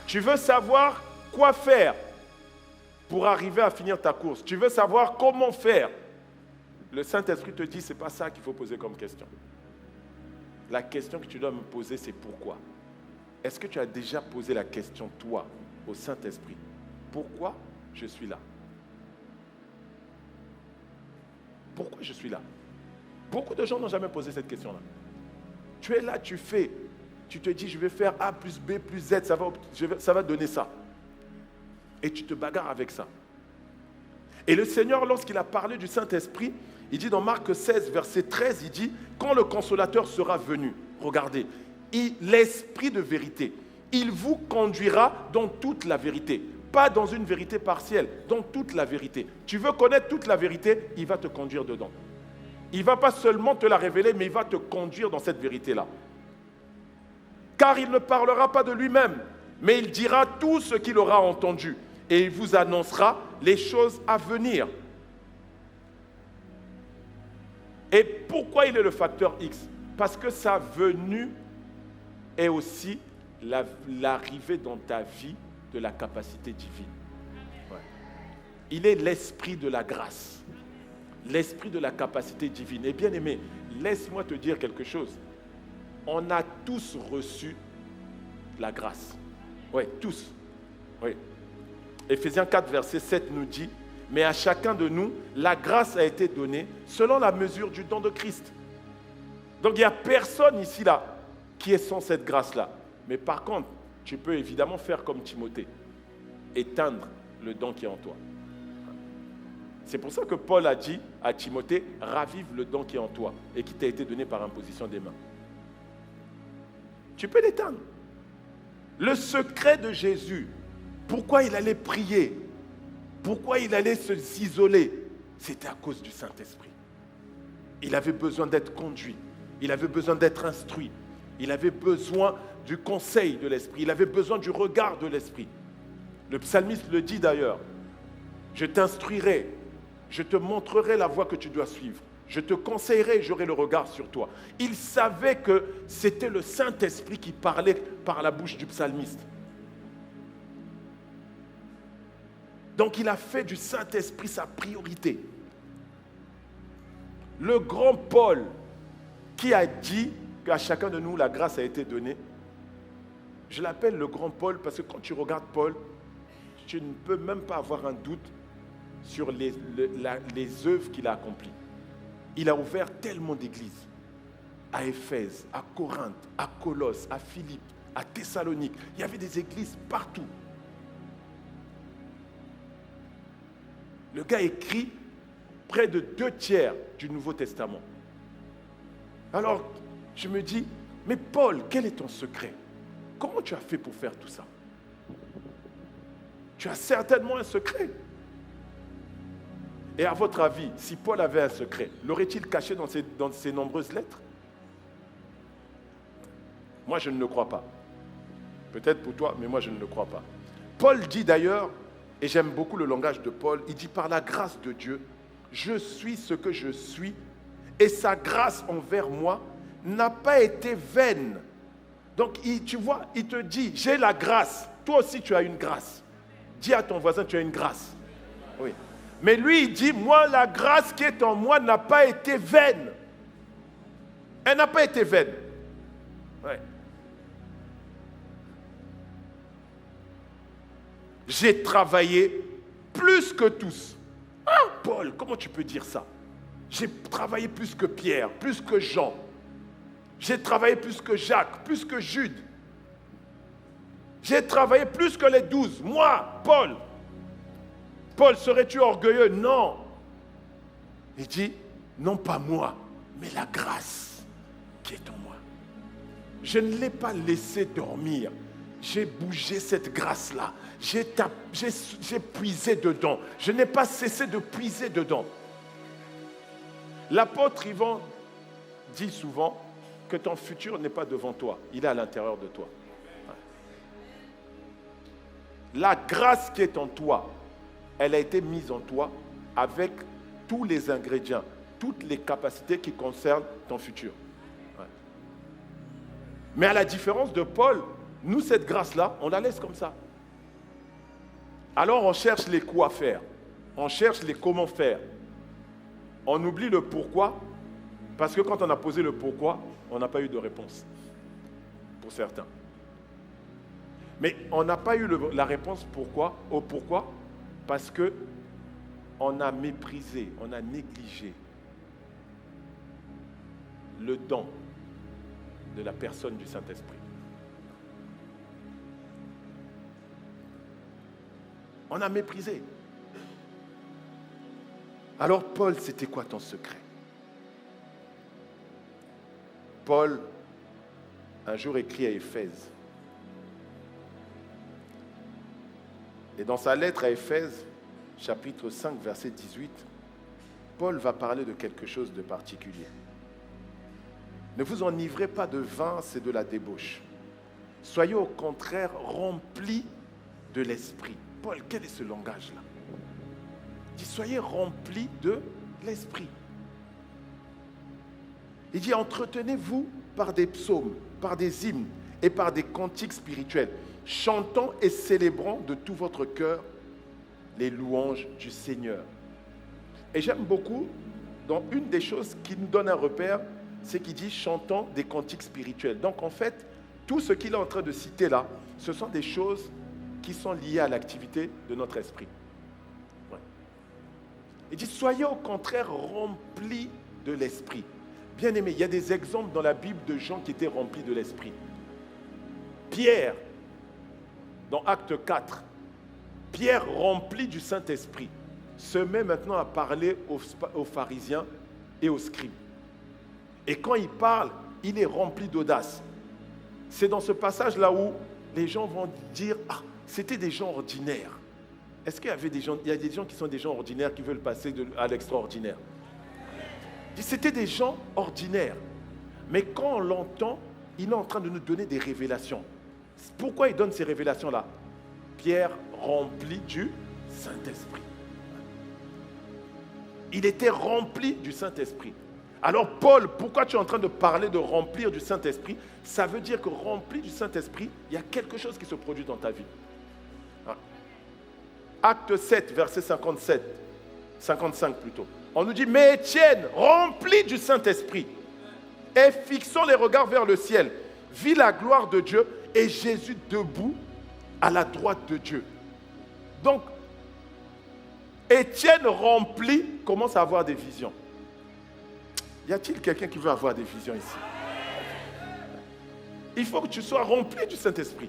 Tu veux savoir quoi faire pour arriver à finir ta course? Tu veux savoir comment faire? Le Saint-Esprit te dit, ce n'est pas ça qu'il faut poser comme question. La question que tu dois me poser, c'est pourquoi? Est-ce que tu as déjà posé la question, toi, au Saint-Esprit? Pourquoi je suis là? Pourquoi je suis là? Beaucoup de gens n'ont jamais posé cette question-là. Tu es là, tu fais. Tu te dis, je vais faire A plus B plus Z, ça va donner ça. Et tu te bagarres avec ça. Et le Seigneur, lorsqu'il a parlé du Saint-Esprit, il dit dans Marc 16, verset 13, il dit, quand le consolateur sera venu, regardez, l'Esprit de vérité, il vous conduira dans toute la vérité. Pas dans une vérité partielle, dans toute la vérité. Tu veux connaître toute la vérité, il va te conduire dedans. Il ne va pas seulement te la révéler, mais il va te conduire dans cette vérité-là. Car il ne parlera pas de lui-même, mais il dira tout ce qu'il aura entendu. Et il vous annoncera les choses à venir. Et pourquoi il est le facteur X? Parce que sa venue est aussi l'arrivée dans ta vie de la capacité divine. Ouais. Il est l'esprit de la grâce, l'esprit de la capacité divine. Et bien aimé, laisse-moi te dire quelque chose. On a tous reçu la grâce. Oui, tous. Oui. Éphésiens 4, verset 7 nous dit, « Mais à chacun de nous, la grâce a été donnée selon la mesure du don de Christ. » Donc il n'y a personne ici là qui est sans cette grâce-là. Mais par contre, tu peux évidemment faire comme Timothée, éteindre le don qui est en toi. C'est pour ça que Paul a dit à Timothée, « Ravive le don qui est en toi et qui t'a été donné par imposition des mains. » Tu peux l'éteindre. Le secret de Jésus, pourquoi il allait prier, pourquoi il allait s'isoler, c'était à cause du Saint-Esprit. Il avait besoin d'être conduit, il avait besoin d'être instruit, il avait besoin du conseil de l'Esprit, il avait besoin du regard de l'Esprit. Le psalmiste le dit d'ailleurs, « Je t'instruirai, je te montrerai la voie que tu dois suivre. Je te conseillerai et j'aurai le regard sur toi. » Il savait que c'était le Saint-Esprit qui parlait par la bouche du psalmiste. Donc il a fait du Saint-Esprit sa priorité. Le grand Paul, qui a dit qu'à chacun de nous la grâce a été donnée, je l'appelle le grand Paul parce que quand tu regardes Paul, tu ne peux même pas avoir un doute sur les œuvres qu'il a accomplies. Il a ouvert tellement d'églises, à Éphèse, à Corinthe, à Colosse, à Philippe, à Thessalonique. Il y avait des églises partout. Le gars écrit près de 2/3 du Nouveau Testament. Alors, je me dis, mais Paul, quel est ton secret? Comment tu as fait pour faire tout ça? Tu as certainement un secret. Et à votre avis, si Paul avait un secret, l'aurait-il caché dans ses nombreuses lettres? Moi, je ne le crois pas. Peut-être pour toi, mais moi, je ne le crois pas. Paul dit d'ailleurs, et j'aime beaucoup le langage de Paul, il dit, par la grâce de Dieu, je suis ce que je suis, et sa grâce envers moi n'a pas été vaine. Donc, tu vois, il te dit, j'ai la grâce. Toi aussi, tu as une grâce. Dis à ton voisin, tu as une grâce. Oui. Mais lui, il dit, moi, la grâce qui est en moi n'a pas été vaine. Elle n'a pas été vaine. Ouais. J'ai travaillé plus que tous. Ah, Paul, comment tu peux dire ça? J'ai travaillé plus que Pierre, plus que Jean. J'ai travaillé plus que Jacques, plus que Jude. J'ai travaillé plus que les 12. Moi, Paul. Paul, serais-tu orgueilleux? Non. Il dit, non pas moi, mais la grâce qui est en moi. Je ne l'ai pas laissé dormir. J'ai bougé cette grâce-là. J'ai puisé dedans. Je n'ai pas cessé de puiser dedans. L'apôtre Yvan dit souvent que ton futur n'est pas devant toi, il est à l'intérieur de toi. La grâce qui est en toi, elle a été mise en toi avec tous les ingrédients, toutes les capacités qui concernent ton futur. Mais à la différence de Paul, nous, cette grâce-là, on la laisse comme ça. Alors on cherche les quoi faire, on cherche les comment faire. On oublie le pourquoi, parce que quand on a posé le pourquoi, on n'a pas eu de réponse, pour certains. Mais on n'a pas eu la réponse au pourquoi, parce qu'on a méprisé, on a négligé le don de la personne du Saint-Esprit. On a méprisé. Alors Paul, c'était quoi ton secret? Paul, un jour écrit à Éphèse. Et dans sa lettre à Éphèse, chapitre 5, verset 18, Paul va parler de quelque chose de particulier. Ne vous enivrez pas de vin, c'est de la débauche. Soyez au contraire remplis de l'esprit. Paul, quel est ce langage-là? Il dit, soyez remplis de l'esprit. Il dit, entretenez-vous par des psaumes, par des hymnes et par des cantiques spirituels, chantant et célébrant de tout votre cœur les louanges du Seigneur. Et j'aime beaucoup, dans une des choses qui nous donne un repère, c'est qu'il dit chantant des cantiques spirituels. Donc en fait, tout ce qu'il est en train de citer là, ce sont des choses qui sont liées à l'activité de notre esprit. Ouais. Il dit, soyez au contraire remplis de l'esprit. Bien aimé, il y a des exemples dans la Bible de gens qui étaient remplis de l'esprit. Pierre, dans Acte 4, Pierre, rempli du Saint-Esprit, se met maintenant à parler aux pharisiens et aux scribes. Et quand il parle, il est rempli d'audace. C'est dans ce passage-là où les gens vont dire, ah, c'était des gens ordinaires. Est-ce qu'il y avait des gens, il y a des gens qui sont des gens ordinaires qui veulent passer à l'extraordinaire? C'était des gens ordinaires. Mais quand on l'entend, il est en train de nous donner des révélations. Pourquoi il donne ces révélations-là? Pierre rempli du Saint-Esprit. Il était rempli du Saint-Esprit. Alors Paul, pourquoi tu es en train de parler de remplir du Saint-Esprit? Ça veut dire que rempli du Saint-Esprit, il y a quelque chose qui se produit dans ta vie. Acte 7, verset 55 plutôt. On nous dit, mais Étienne, rempli du Saint-Esprit, et fixant les regards vers le ciel, vit la gloire de Dieu et Jésus debout à la droite de Dieu. Donc, Étienne rempli commence à avoir des visions. Y a-t-il quelqu'un qui veut avoir des visions ici? Il faut que tu sois rempli du Saint-Esprit.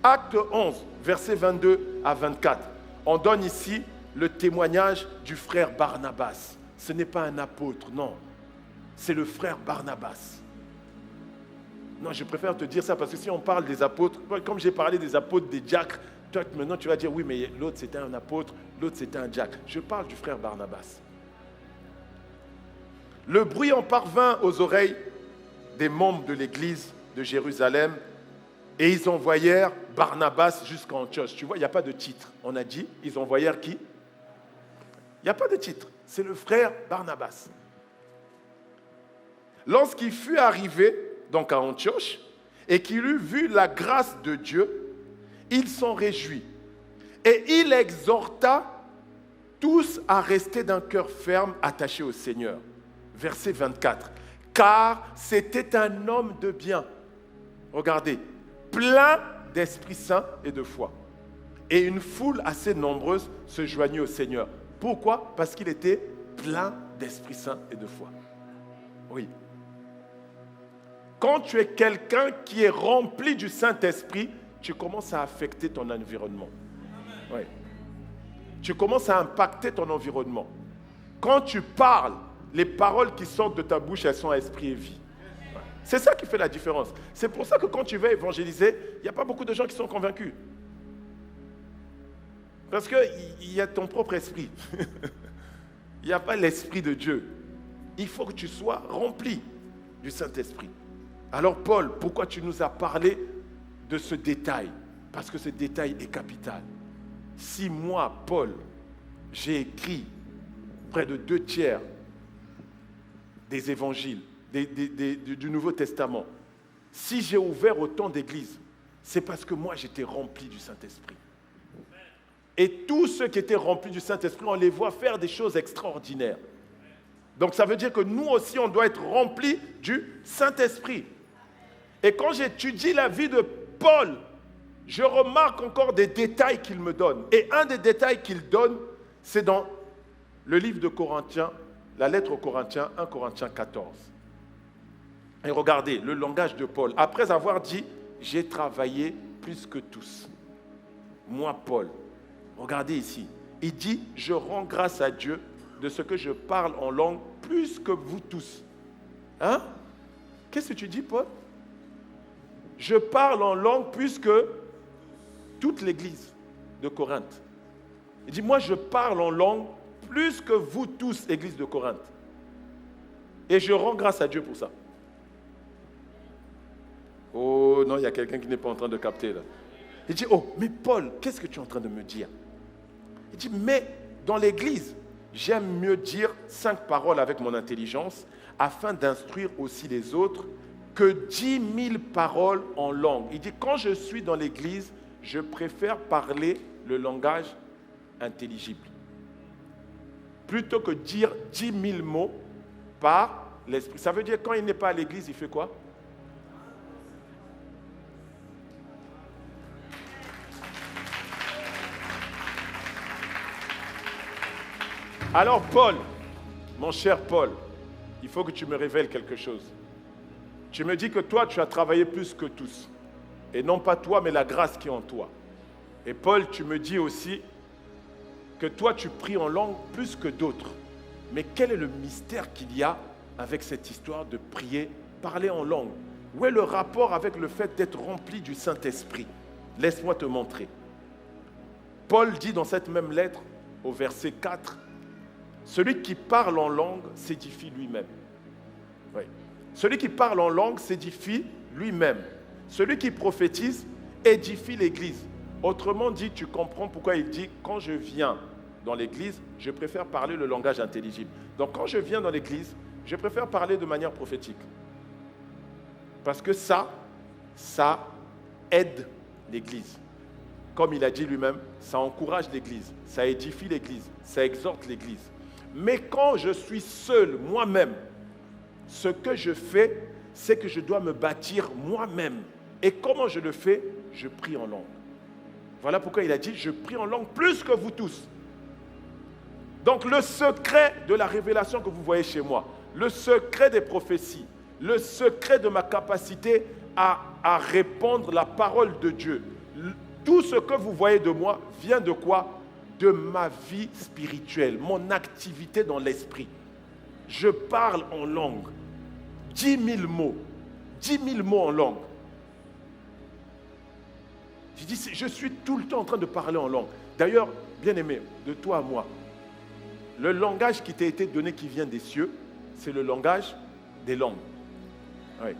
Acte 11, versets 22 à 24. On donne ici le témoignage du frère Barnabas. Ce n'est pas un apôtre, non. C'est le frère Barnabas. Non, je préfère te dire ça parce que si on parle des apôtres, comme j'ai parlé des apôtres, des diacres, toi maintenant tu vas dire oui, mais l'autre c'était un apôtre, l'autre c'était un diacre. Je parle du frère Barnabas. Le bruit en parvint aux oreilles des membres de l'église de Jérusalem et ils envoyèrent Barnabas jusqu'à Antioche. Tu vois, il n'y a pas de titre. On a dit, ils envoyèrent qui? Il n'y a pas de titre. C'est le frère Barnabas. Lorsqu'il fut arrivé donc à Antioche et qu'il eut vu la grâce de Dieu, il s'en réjouit. Et il exhorta tous à rester d'un cœur ferme attaché au Seigneur. Verset 24. Car c'était un homme de bien. Regardez, plein d'Esprit Saint et de foi. Et une foule assez nombreuse se joignit au Seigneur. Pourquoi? Parce qu'il était plein d'Esprit Saint et de foi. Oui. Quand tu es quelqu'un qui est rempli du Saint-Esprit, tu commences à affecter ton environnement. Oui. Tu commences à impacter ton environnement. Quand tu parles, les paroles qui sortent de ta bouche, elles sont à esprit et vie. C'est ça qui fait la différence. C'est pour ça que quand tu vas évangéliser, il n'y a pas beaucoup de gens qui sont convaincus. Parce qu'il y a ton propre esprit. Il n'y a pas l'esprit de Dieu. Il faut que tu sois rempli du Saint-Esprit. Alors Paul, pourquoi tu nous as parlé de ce détail? Parce que ce détail est capital. Si moi, Paul, j'ai écrit près de 2/3 des évangiles, du Nouveau Testament, si j'ai ouvert autant d'églises, c'est parce que moi j'étais rempli du Saint-Esprit. Et tous ceux qui étaient remplis du Saint-Esprit, on les voit faire des choses extraordinaires. Donc ça veut dire que nous aussi, on doit être remplis du Saint-Esprit. Et quand j'étudie la vie de Paul, je remarque encore des détails qu'il me donne. Et un des détails qu'il donne, c'est dans le livre de Corinthiens, la lettre aux Corinthiens, 1 Corinthiens 14. Et regardez le langage de Paul. Après avoir dit, j'ai travaillé plus que tous. Moi, Paul, regardez ici. Il dit, je rends grâce à Dieu de ce que je parle en langue plus que vous tous. Hein? Qu'est-ce que tu dis, Paul? Je parle en langue plus que toute l'église de Corinthe. Il dit, moi, je parle en langue plus que vous tous, église de Corinthe. Et je rends grâce à Dieu pour ça. Oh non, il y a quelqu'un qui n'est pas en train de capter là. Il dit, oh, mais Paul, qu'est-ce que tu es en train de me dire? Il dit, mais dans l'église, j'aime mieux dire 5 paroles avec mon intelligence afin d'instruire aussi les autres que 10 000 paroles en langue. Il dit, quand je suis dans l'église, je préfère parler le langage intelligible. Plutôt que dire 10 000 mots par l'esprit. Ça veut dire quand il n'est pas à l'église, il fait quoi? Alors Paul, mon cher Paul, il faut que tu me révèles quelque chose. Tu me dis que toi, tu as travaillé plus que tous. Et non pas toi, mais la grâce qui est en toi. Et Paul, tu me dis aussi que toi, tu pries en langue plus que d'autres. Mais quel est le mystère qu'il y a avec cette histoire de prier, parler en langue? Où est le rapport avec le fait d'être rempli du Saint-Esprit? Laisse-moi te montrer. Paul dit dans cette même lettre, au verset 4, « Celui qui parle en langue s'édifie lui-même. » Oui. Celui qui parle en langue s'édifie lui-même. Celui qui prophétise édifie l'Église. Autrement dit, tu comprends pourquoi il dit, quand je viens dans l'Église, je préfère parler le langage intelligible. Donc quand je viens dans l'Église, je préfère parler de manière prophétique. Parce que ça aide l'Église. Comme il a dit lui-même, ça encourage l'Église, ça édifie l'Église, ça exhorte l'Église. Mais quand je suis seul, moi-même, ce que je fais, c'est que je dois me bâtir moi-même. Et comment je le fais? Je prie en langue. Voilà pourquoi il a dit, je prie en langue plus que vous tous. Donc le secret de la révélation que vous voyez chez moi, le secret des prophéties, le secret de ma capacité à répandre la parole de Dieu. Tout ce que vous voyez de moi vient de quoi? De ma vie spirituelle, mon activité dans l'esprit. Je parle en langue. 10 000 mots. 10 000 mots en langue. Je suis tout le temps en train de parler en langue. D'ailleurs, bien-aimé, de toi à moi, le langage qui t'a été donné qui vient des cieux, c'est le langage des langues. Oui.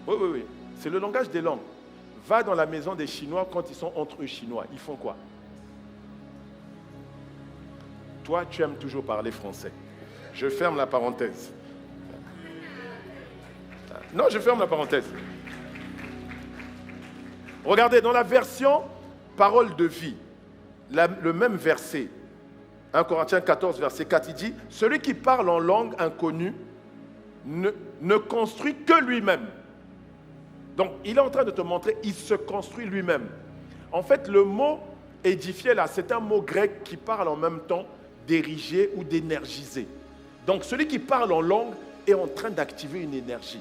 Oui. C'est le langage des langues. Va dans la maison des Chinois quand ils sont entre eux Chinois. Ils font quoi? Toi, tu aimes toujours parler français. Je ferme la parenthèse. Non, je ferme la parenthèse. Regardez, dans la version Parole de vie, le même verset, 1 Corinthiens 14, verset 4, il dit « Celui qui parle en langue inconnue ne construit que lui-même. » Donc, il est en train de te montrer, il se construit lui-même. En fait, le mot « édifier » là, c'est un mot grec qui parle en même temps d'ériger ou d'énergiser. Donc, celui qui parle en langue est en train d'activer une énergie.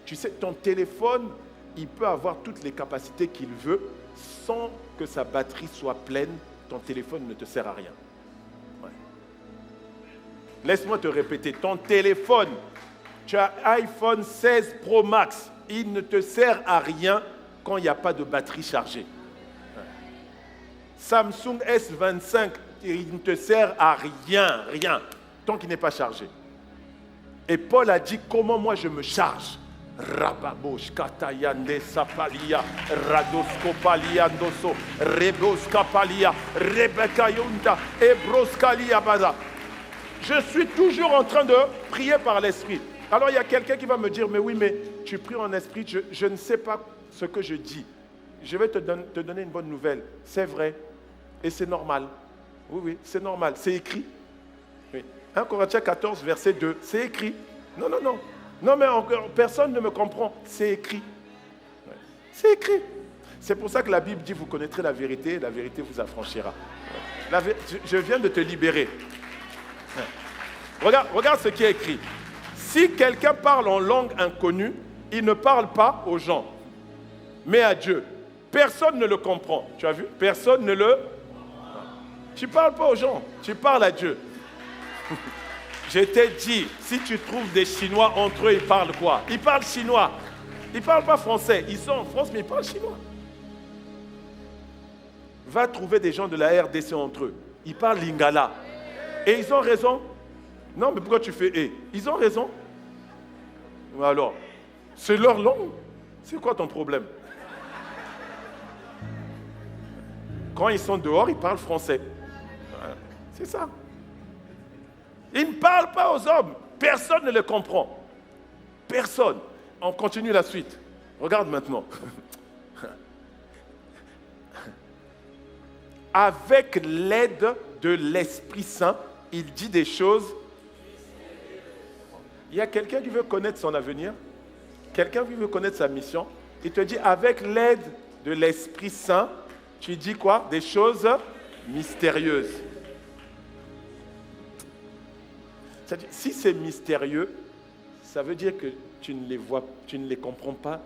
Tu sais, ton téléphone, il peut avoir toutes les capacités qu'il veut sans que sa batterie soit pleine. Ton téléphone ne te sert à rien. Ouais. Laisse-moi te répéter, ton téléphone, tu as iPhone 16 Pro Max, il ne te sert à rien quand il n'y a pas de batterie chargée. Ouais. Samsung S25, il ne te sert à rien, tant qu'il n'est pas chargé. Et Paul a dit, comment moi je me charge? Rababosh katayande sapalia radoskopalia ndoso reboskapalia rebekayunda ebroskalia baza. Je suis toujours en train de prier par l'esprit. Alors il y a quelqu'un qui va me dire, mais oui, mais tu pries en esprit, je ne sais pas ce que je dis. Je vais te donner une bonne nouvelle. C'est vrai et c'est normal. Oui, c'est normal, c'est écrit. Oui. 1 Corinthiens 14, verset 2, c'est écrit. Non, mais encore, personne ne me comprend. C'est écrit. Ouais. C'est écrit. C'est pour ça que la Bible dit, vous connaîtrez la vérité vous affranchira. Ouais. Je viens de te libérer. Ouais. Regarde ce qui est écrit. Si quelqu'un parle en langue inconnue, il ne parle pas aux gens, mais à Dieu. Personne ne le comprend. Tu as vu? Personne ne le... Tu ne parles pas aux gens, tu parles à Dieu. Je t'ai dit, si tu trouves des Chinois entre eux, ils parlent quoi? Ils parlent chinois. Ils ne parlent pas français. Ils sont en France, mais ils parlent chinois. Va trouver des gens de la RDC entre eux. Ils parlent lingala. Et ils ont raison. Non, mais pourquoi tu fais « et » Ils ont raison. Alors, c'est leur langue. C'est quoi ton problème? Quand ils sont dehors, ils parlent français. C'est ça. Ils ne parlent pas aux hommes. Personne ne les comprend. Personne. On continue la suite. Regarde maintenant. Avec l'aide de l'Esprit Saint, il dit des choses. Il y a quelqu'un qui veut connaître son avenir. Quelqu'un qui veut connaître sa mission. Il te dit, avec l'aide de l'Esprit Saint, tu dis quoi? Des choses mystérieuses. C'est-à-dire, si c'est mystérieux, ça veut dire que tu ne les vois, tu ne les comprends pas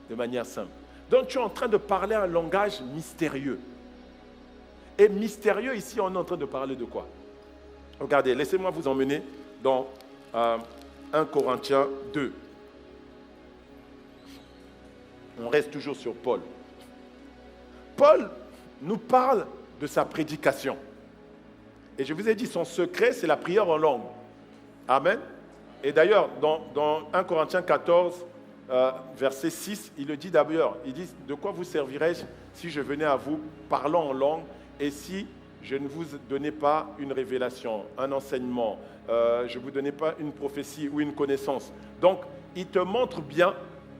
de manière simple. Donc, tu es en train de parler un langage mystérieux. Et mystérieux, ici, on est en train de parler de quoi? Regardez, laissez-moi vous emmener dans 1 Corinthiens 2. On reste toujours sur Paul. Paul nous parle de sa prédication. Et je vous ai dit, son secret, c'est la prière en langue. Amen. Et d'ailleurs, dans 1 Corinthiens 14, verset 6, il le dit d'ailleurs, il dit, de quoi vous servirais-je si je venais à vous parlant en langue et si je ne vous donnais pas une révélation, un enseignement, je ne vous donnais pas une prophétie ou une connaissance. Donc, il te montre bien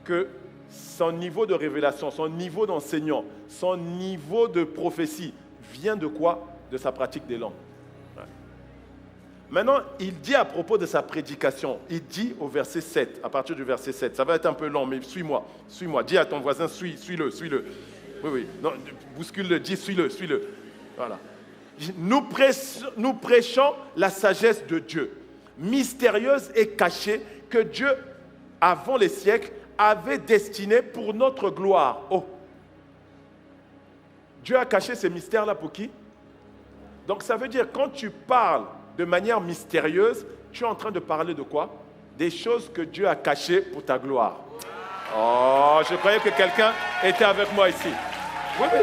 que son niveau de révélation, son niveau d'enseignant, son niveau de prophétie vient de quoi? De sa pratique des langues. Ouais. Maintenant, il dit à propos de sa prédication, il dit au verset 7, à partir du verset 7, ça va être un peu long, mais suis-moi, dis à ton voisin, suis-le. Oui, non, bouscule-le, dis, suis-le. Voilà. Nous prêchons la sagesse de Dieu, mystérieuse et cachée, que Dieu, avant les siècles, avait destiné pour notre gloire. Oh! Dieu a caché ces mystères-là pour qui? Donc ça veut dire, quand tu parles de manière mystérieuse, tu es en train de parler de quoi? Des choses que Dieu a cachées pour ta gloire. Oh, je croyais que quelqu'un était avec moi ici. Oui, oui.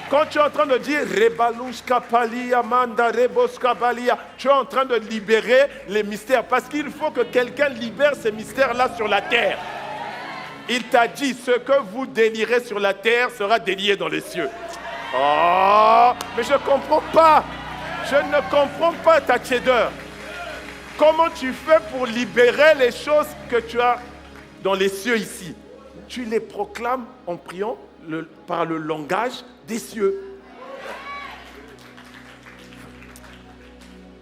Quand tu es en train de dire Rebalushka Palia, Manda Reboska Balia, tu es en train de libérer les mystères. Parce qu'il faut que quelqu'un libère ces mystères-là sur la terre. Il t'a dit, ce que vous délirez sur la terre sera délié dans les cieux. Oh, mais je ne comprends pas. Je ne comprends pas ta tiédeur. Comment tu fais pour libérer les choses que tu as dans les cieux ici? Tu les proclames en priant par le langage des cieux.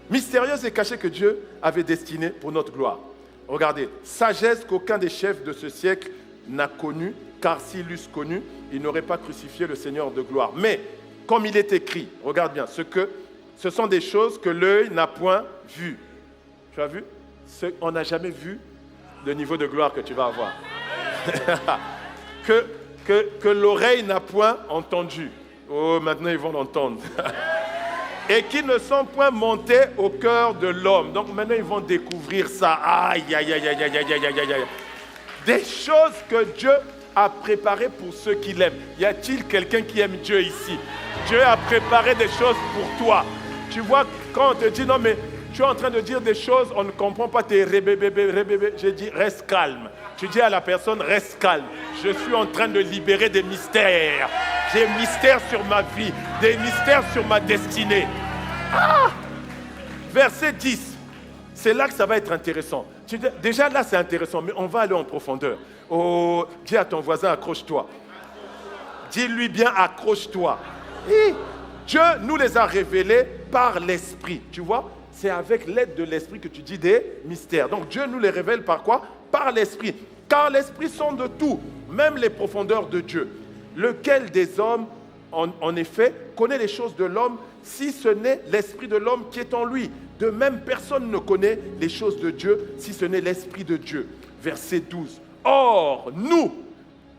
Mystérieuse et cachée que Dieu avait destinée pour notre gloire. Regardez, sagesse qu'aucun des chefs de ce siècle n'a connue, car s'il l'eussent connue, il n'aurait pas crucifié le Seigneur de gloire. Mais, comme il est écrit, regarde bien, ce sont des choses que l'œil n'a point vues. Tu as vu? On n'a jamais vu le niveau de gloire que tu vas avoir. que l'oreille n'a point entendu. Oh, maintenant ils vont l'entendre. Et qui ne sont point montés au cœur de l'homme. Donc maintenant ils vont découvrir ça. Aïe, aïe, aïe, aïe, aïe, aïe, aïe, aïe, aïe. Des choses que Dieu a préparées pour ceux qui l'aiment. Y a-t-il quelqu'un qui aime Dieu ici? Dieu a préparé des choses pour toi. Tu vois, quand on te dit non mais tu es en train de dire des choses, on ne comprend pas tes rébébébé. J'ai dit reste calme. Tu dis à la personne reste calme. Je suis en train de libérer des mystères. J'ai des mystères sur ma vie, des mystères sur ma destinée. Ah! Verset 10. C'est là que ça va être intéressant. Déjà là c'est intéressant, mais on va aller en profondeur. Oh, dis à ton voisin accroche-toi. Dis-lui bien accroche-toi. Et Dieu nous les a révélés par l'Esprit. Tu vois? C'est avec l'aide de l'Esprit que tu dis des mystères. Donc Dieu nous les révèle par quoi? Par l'Esprit. Car l'Esprit sonde tout, même les profondeurs de Dieu. Lequel des hommes, en effet, connaît les choses de l'homme, si ce n'est l'Esprit de l'homme qui est en lui? De même, personne ne connaît les choses de Dieu, si ce n'est l'Esprit de Dieu. Verset 12. Or, nous,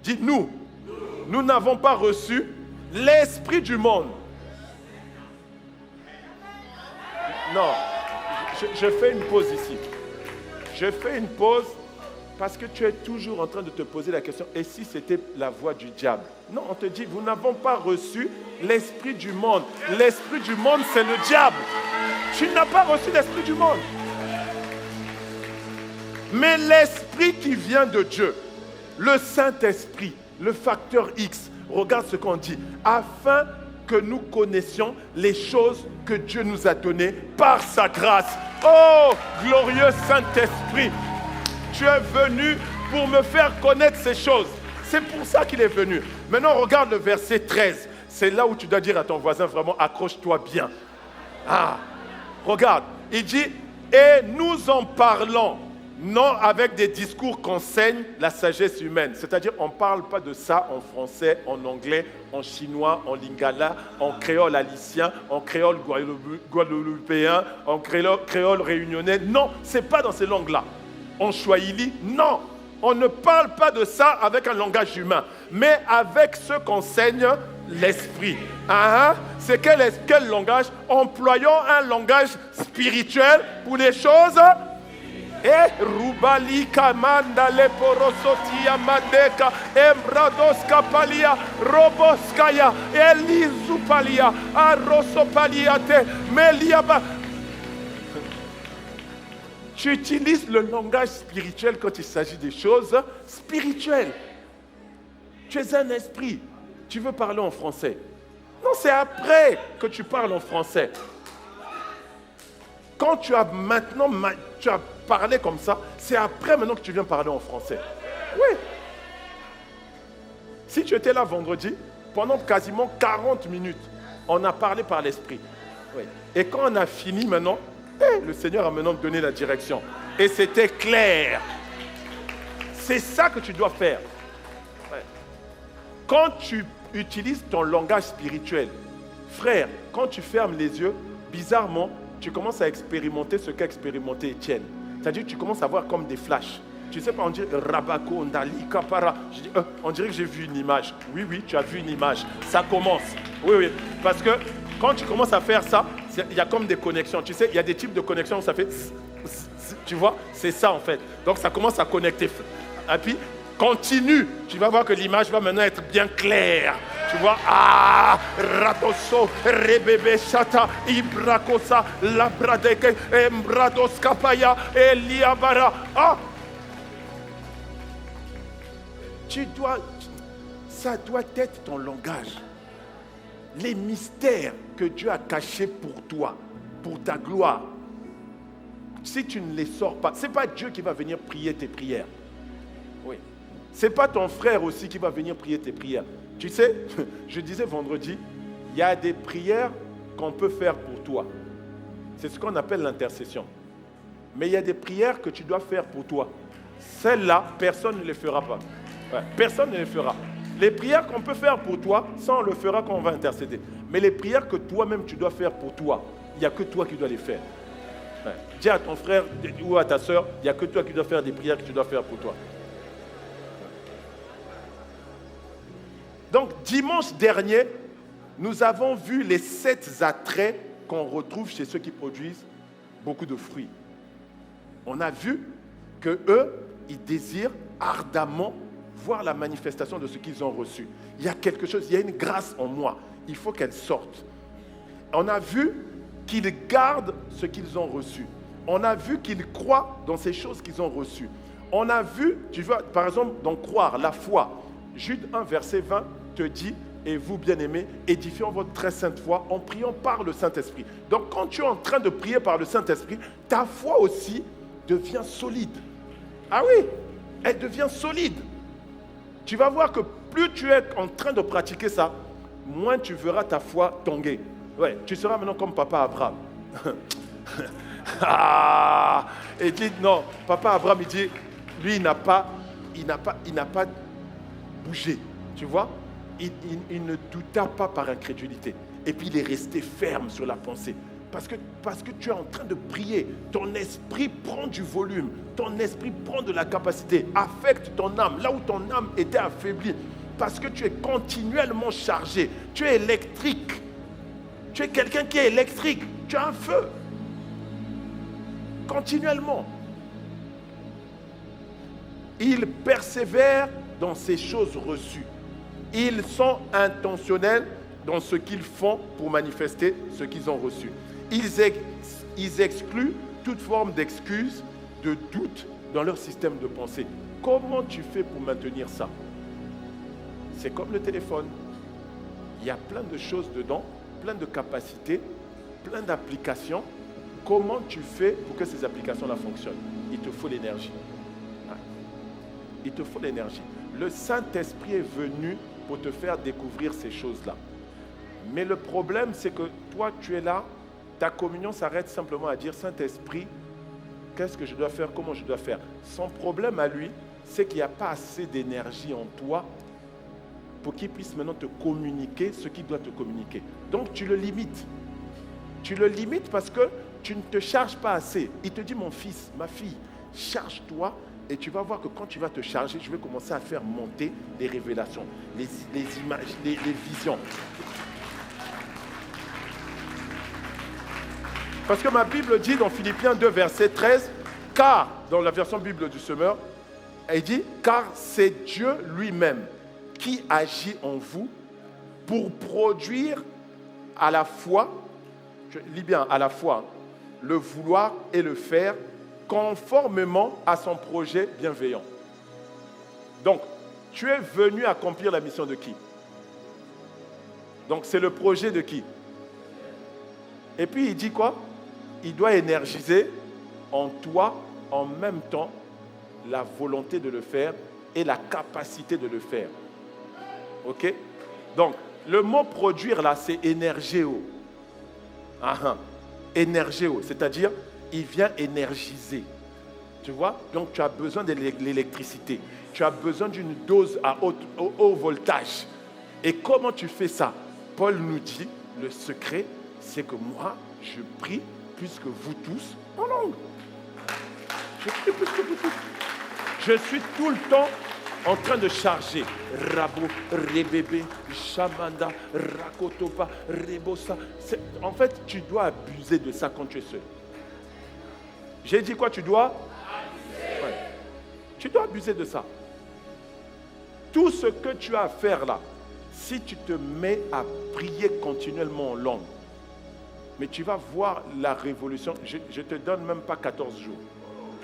dis nous, nous n'avons pas reçu l'Esprit du monde. Non, je fais une pause ici. Je fais une pause parce que tu es toujours en train de te poser la question, et si c'était la voix du diable? Non, on te dit, vous n'avons pas reçu l'esprit du monde. L'esprit du monde, c'est le diable. Tu n'as pas reçu l'esprit du monde. Mais l'esprit qui vient de Dieu, le Saint-Esprit, le facteur X, regarde ce qu'on dit, afin que nous connaissions les choses que Dieu nous a données par sa grâce. Oh, glorieux Saint-Esprit, tu es venu pour me faire connaître ces choses. C'est pour ça qu'il est venu. Maintenant, regarde le verset 13. C'est là où tu dois dire à ton voisin, vraiment, accroche-toi bien. Ah, regarde, il dit, et nous en parlons, non avec des discours qu'enseigne la sagesse humaine. C'est-à-dire, on ne parle pas de ça en français, en anglais, en chinois, en lingala, en créole haïtien, en créole guadeloupéen, en créole réunionnais. Non, ce n'est pas dans ces langues-là. En swahili, non. On ne parle pas de ça avec un langage humain, mais avec ce qu'enseigne l'esprit. C'est quel langage? Employons un langage spirituel pour les choses. Et Rubali Kamanda Leporosotia Madeka Embradoska Palia Roboskaya Elizupalia Arosopaliate Meliaba. Tu utilises le langage spirituel quand il s'agit des choses spirituelles. Tu es un esprit. Tu veux parler en français. Non, c'est après que tu parles en français. Quand tu as maintenant tu as parlé comme ça, c'est après maintenant que tu viens parler en français. Oui. Si tu étais là vendredi, pendant quasiment 40 minutes, on a parlé par l'esprit. Oui. Et quand on a fini maintenant, le Seigneur a maintenant donné la direction. Et c'était clair. C'est ça que tu dois faire. Ouais. Quand tu utilises ton langage spirituel, frère, quand tu fermes les yeux, bizarrement, tu commences à expérimenter ce qu'a expérimenté Étienne. C'est-à-dire que tu commences à voir comme des flashs. Tu sais pas, on dirait Rabako, Ndali, Kapara. Je dis, on dirait que j'ai vu une image. Oui, tu as vu une image. Ça commence. Oui. Parce que quand tu commences à faire ça, il y a comme des connexions. Tu sais, il y a des types de connexions où ça fait... Tu vois, c'est ça en fait. Donc ça commence à connecter. Et puis, continue. Tu vas voir que l'image va maintenant être bien claire. Tu vois, Ratoso, Rebebe Shata, Ibrakosa, Labradeke, Embrados Kapaya, Eliabara. Ça doit être ton langage. Les mystères que Dieu a cachés pour toi, pour ta gloire. Si tu ne les sors pas, ce n'est pas Dieu qui va venir prier tes prières. Oui. Ce n'est pas ton frère aussi qui va venir prier tes prières. Tu sais, je disais vendredi, il y a des prières qu'on peut faire pour toi. C'est ce qu'on appelle l'intercession. Mais il y a des prières que tu dois faire pour toi. Celles-là, personne ne les fera pas. Ouais, personne ne les fera. Les prières qu'on peut faire pour toi, ça on le fera quand on va intercéder. Mais les prières que toi-même tu dois faire pour toi, il n'y a que toi qui dois les faire. Ouais. Dis à ton frère ou à ta soeur, il n'y a que toi qui dois faire des prières que tu dois faire pour toi. Donc, dimanche dernier, nous avons vu les 7 attraits qu'on retrouve chez ceux qui produisent beaucoup de fruits. On a vu qu'eux, ils désirent ardemment voir la manifestation de ce qu'ils ont reçu. Il y a quelque chose, il y a une grâce en moi. Il faut qu'elle sorte. On a vu qu'ils gardent ce qu'ils ont reçu. On a vu qu'ils croient dans ces choses qu'ils ont reçues. On a vu, tu vois, par exemple, dans croire, la foi. Jude 1, verset 20 te dit, et vous, bien-aimés, édifions votre très sainte foi en priant par le Saint-Esprit. Donc, quand tu es en train de prier par le Saint-Esprit, ta foi aussi devient solide. Ah oui, elle devient solide. Tu vas voir que plus tu es en train de pratiquer ça, moins tu verras ta foi tanguer. Ouais, tu seras maintenant comme Papa Abraham. Et dit, non, Papa Abraham, il dit, lui, il n'a pas bougé. Tu vois, il ne douta pas par incrédulité. Et puis, il est resté ferme sur la pensée. Parce que tu es en train de prier. Ton esprit prend du volume. Ton esprit prend de la capacité. Affecte ton âme. Là où ton âme était affaiblie. Parce que tu es continuellement chargé. Tu es électrique. Tu es quelqu'un qui est électrique. Tu as un feu. Continuellement. Ils persévèrent dans ces choses reçues. Ils sont intentionnels dans ce qu'ils font pour manifester ce qu'ils ont reçu. Ils excluent toute forme d'excuse, de doute dans leur système de pensée. Comment tu fais pour maintenir ça? C'est comme le téléphone. Il y a plein de choses dedans, plein de capacités, plein d'applications. Comment tu fais pour que ces applications-là fonctionnent? Il te faut l'énergie. Il te faut l'énergie. Le Saint-Esprit est venu pour te faire découvrir ces choses-là. Mais le problème, c'est que toi, tu es là, ta communion s'arrête simplement à dire, Saint-Esprit, qu'est-ce que je dois faire, comment je dois faire? Son problème à lui, c'est qu'il n'y a pas assez d'énergie en toi pour qu'il puisse maintenant te communiquer ce qu'il doit te communiquer. Donc, tu le limites. Tu le limites parce que tu ne te charges pas assez. Il te dit, mon fils, ma fille, charge-toi. Et tu vas voir que quand tu vas te charger, je vais commencer à faire monter les révélations, les images, les visions. Parce que ma Bible dit dans Philippiens 2, verset 13, car, dans la version Bible du Semeur, elle dit, car c'est Dieu lui-même qui agit en vous pour produire à la fois, je lis bien, à la fois, le vouloir et le faire, conformément à son projet bienveillant. Donc, tu es venu accomplir la mission de qui? Donc, c'est le projet de qui? Et puis, il dit quoi? Il doit énergiser en toi, en même temps, la volonté de le faire et la capacité de le faire. OK? Donc, le mot produire, là, c'est énergéo. Énergéo, c'est-à-dire, il vient énergiser. Tu vois? Donc, tu as besoin de l'électricité. Tu as besoin d'une dose à haut voltage. Et comment tu fais ça? Paul nous dit, le secret, c'est que moi, je prie plus que vous tous en langue. Je prie plus que vous tous. Je suis tout le temps en train de charger. Rabo, rebébé, chamanda, rakotopa, rebosa. En fait, tu dois abuser de ça quand tu es seul. J'ai dit quoi? Tu dois abuser. Ouais. Tu dois abuser de ça. Tout ce que tu as à faire là, si tu te mets à prier continuellement en langue, mais tu vas voir la révolution. Je ne te donne même pas 14 jours.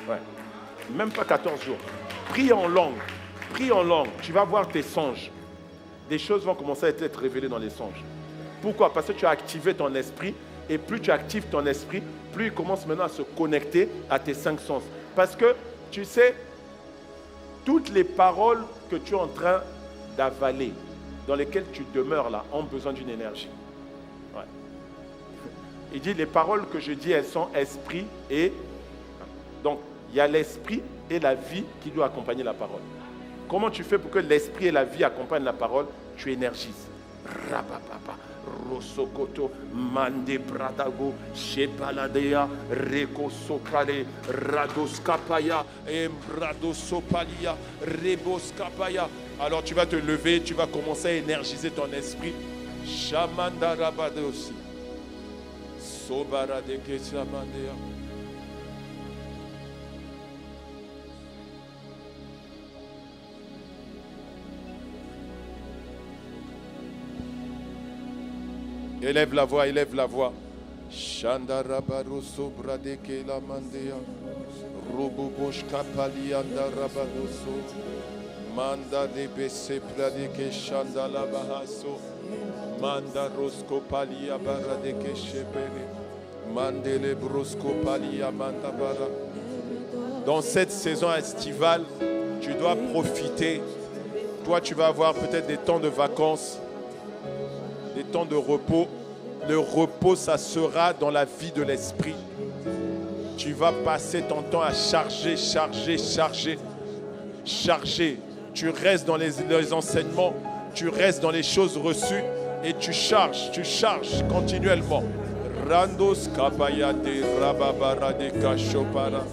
Ouais. Même pas 14 jours. Prie en langue. Prie en langue. Tu vas voir tes songes. Des choses vont commencer à être révélées dans les songes. Pourquoi? Parce que tu as activé ton esprit. Et plus tu actives ton esprit, plus il commence maintenant à se connecter à tes 5 sens. Parce que, tu sais, toutes les paroles que tu es en train d'avaler, dans lesquelles tu demeures là, ont besoin d'une énergie. Ouais. Il dit, les paroles que je dis, elles sont esprit et... Donc, il y a l'esprit et la vie qui doivent accompagner la parole. Comment tu fais pour que l'esprit et la vie accompagnent la parole? Tu énergises. Rabababa, Rosokoto, Mande Bradago, Shepaladea, Reko Sokale, Radoskapaya, Embradosopalia, Reboskapaya. Alors tu vas te lever, tu vas commencer à énergiser ton esprit. Shamanda Rabadosi, Sobaradeke Shamandea. Élève la voix, élève la voix. Shandarabaroso bradeke la mandea. Robobosh kapalia ndarabaroso. Manda de bese pradeke shandala bahaso. Manda rosko palia baradeke shebere. Mandele brosko palia mandabara. Dans cette saison estivale, tu dois profiter. Toi, tu vas avoir peut-être des temps de vacances, des temps de repos. Le repos, ça sera dans la vie de l'esprit. Tu vas passer ton temps à charger. Tu restes dans les enseignements, tu restes dans les choses reçues et tu charges continuellement. Randos kapaya de rababara de kashopara.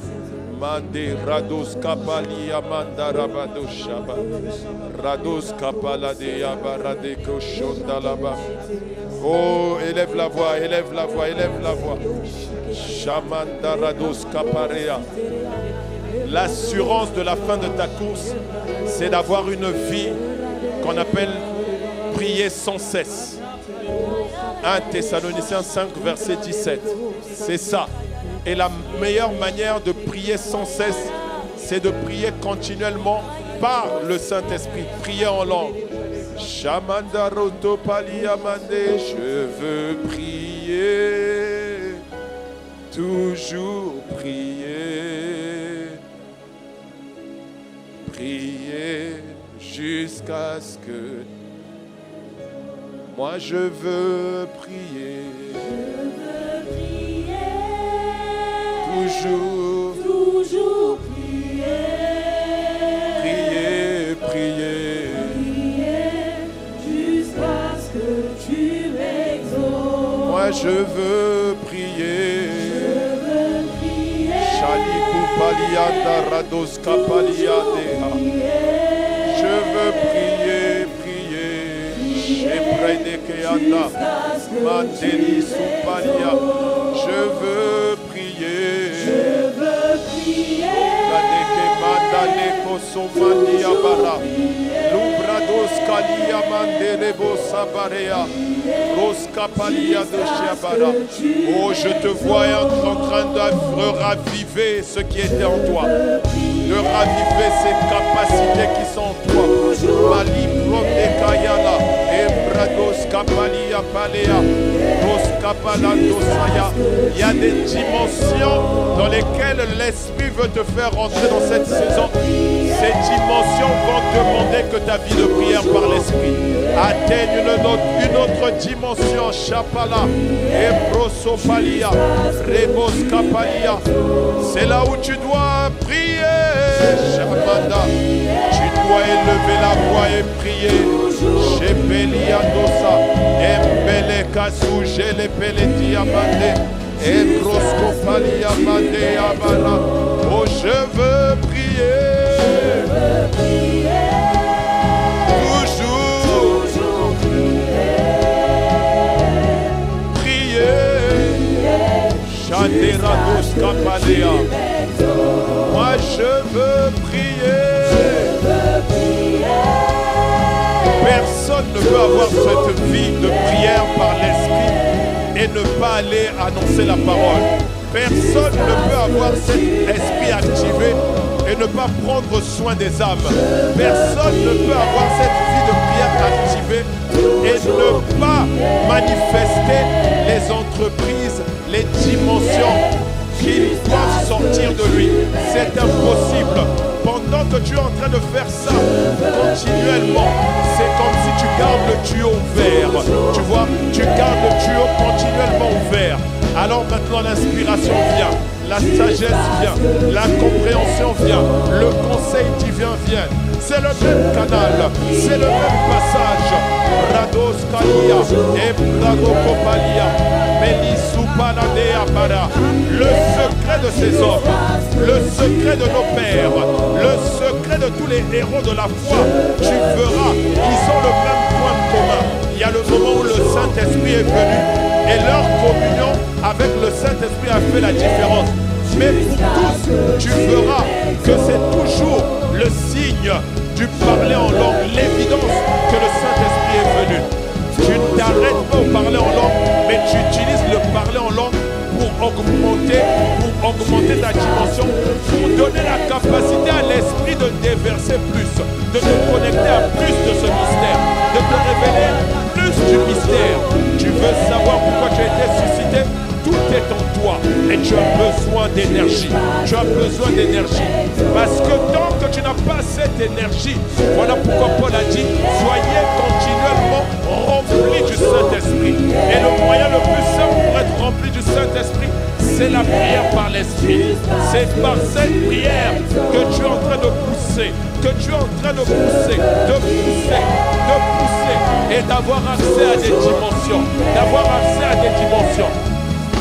Mande rados kapali amanda rabado shaba. Rados kapala de yabara de koshondalaba. Oh, élève la voix, élève la voix, élève la voix. Shamanda rados kaparea. L'assurance de la fin de ta course, c'est d'avoir une vie qu'on appelle prier sans cesse. 1 Thessaloniciens 5, verset 17. C'est ça. Et la meilleure manière de prier sans cesse, c'est de prier continuellement par le Saint-Esprit. Prier en langue. Shamanda roto paliamande, je veux prier, toujours prier, prier jusqu'à ce que moi je veux prier, toujours prier, prier. Moi je veux prier. Shaliku paliata radoska paliadeha. Je veux prier. Shepredekeanda mandeli supalia. Je veux prier. Kadeke mandaleko somania bara. Lubrados kalia mandelebo sabarea. Oh, je te vois en train de raviver ce qui était en toi, de raviver ces capacités qui sont en toi. Il y a des dimensions dans lesquelles l'Esprit veut te faire rentrer dans cette saison. Ces dimensions vont demander que ta vie de prière par l'Esprit atteigne une autre dimension. Chapala, Ebrosopalia, Reboskapalia. C'est là où tu dois prier. Shamanda, tu dois élever la voix et prier. Shepelia dosa, Embele kasu, Jele peleti amande, Ebroskopalia mande abara. Oh, je veux prier. Moi je veux prier. Personne ne peut avoir cette vie de prière par l'esprit et ne pas aller annoncer la parole. Personne ne peut avoir cet esprit activé et ne pas prendre soin des âmes. Personne ne peut avoir cette vie de prière activée et ne pas manifester les entreprises, les dimensions qui doivent sortir de lui. C'est impossible. Pendant que tu es en train de faire ça continuellement, c'est comme si tu gardes le tuyau ouvert. Tu vois, tu gardes le tuyau continuellement ouvert. Alors maintenant l'inspiration vient, la sagesse vient, la compréhension vient, le conseil divin vient. C'est le même canal, c'est le même passage. Rados Kalia, Ebragokopalia, Melisoupaladea Para. Le secret de ces hommes, le secret de nos pères, le secret de tous les héros de la foi, tu verras qu'ils ont le même point commun. Il y a le moment où le Saint-Esprit est venu et leur communion avec le Saint-Esprit a fait la différence. Mais pour tous, tu verras que c'est toujours le signe du parler en langue, l'évidence que le Saint-Esprit est venu. Tu ne t'arrêtes pas au parler en langue, mais tu utilises le parler en langue pour augmenter ta dimension, pour donner la capacité à l'esprit de déverser plus, de te connecter à plus de ce mystère, de te révéler plus du mystère. Tu veux savoir pourquoi tu as été suscité? Tout est en toi et tu as besoin d'énergie. Tu as besoin d'énergie. Parce que tant que tu n'as pas cette énergie, voilà pourquoi Paul a dit, soyez continuellement remplis du Saint-Esprit. Et le moyen le plus simple pour être rempli du Saint-Esprit, c'est la prière par l'Esprit. C'est par cette prière que tu es en train de pousser, et d'avoir accès à des dimensions,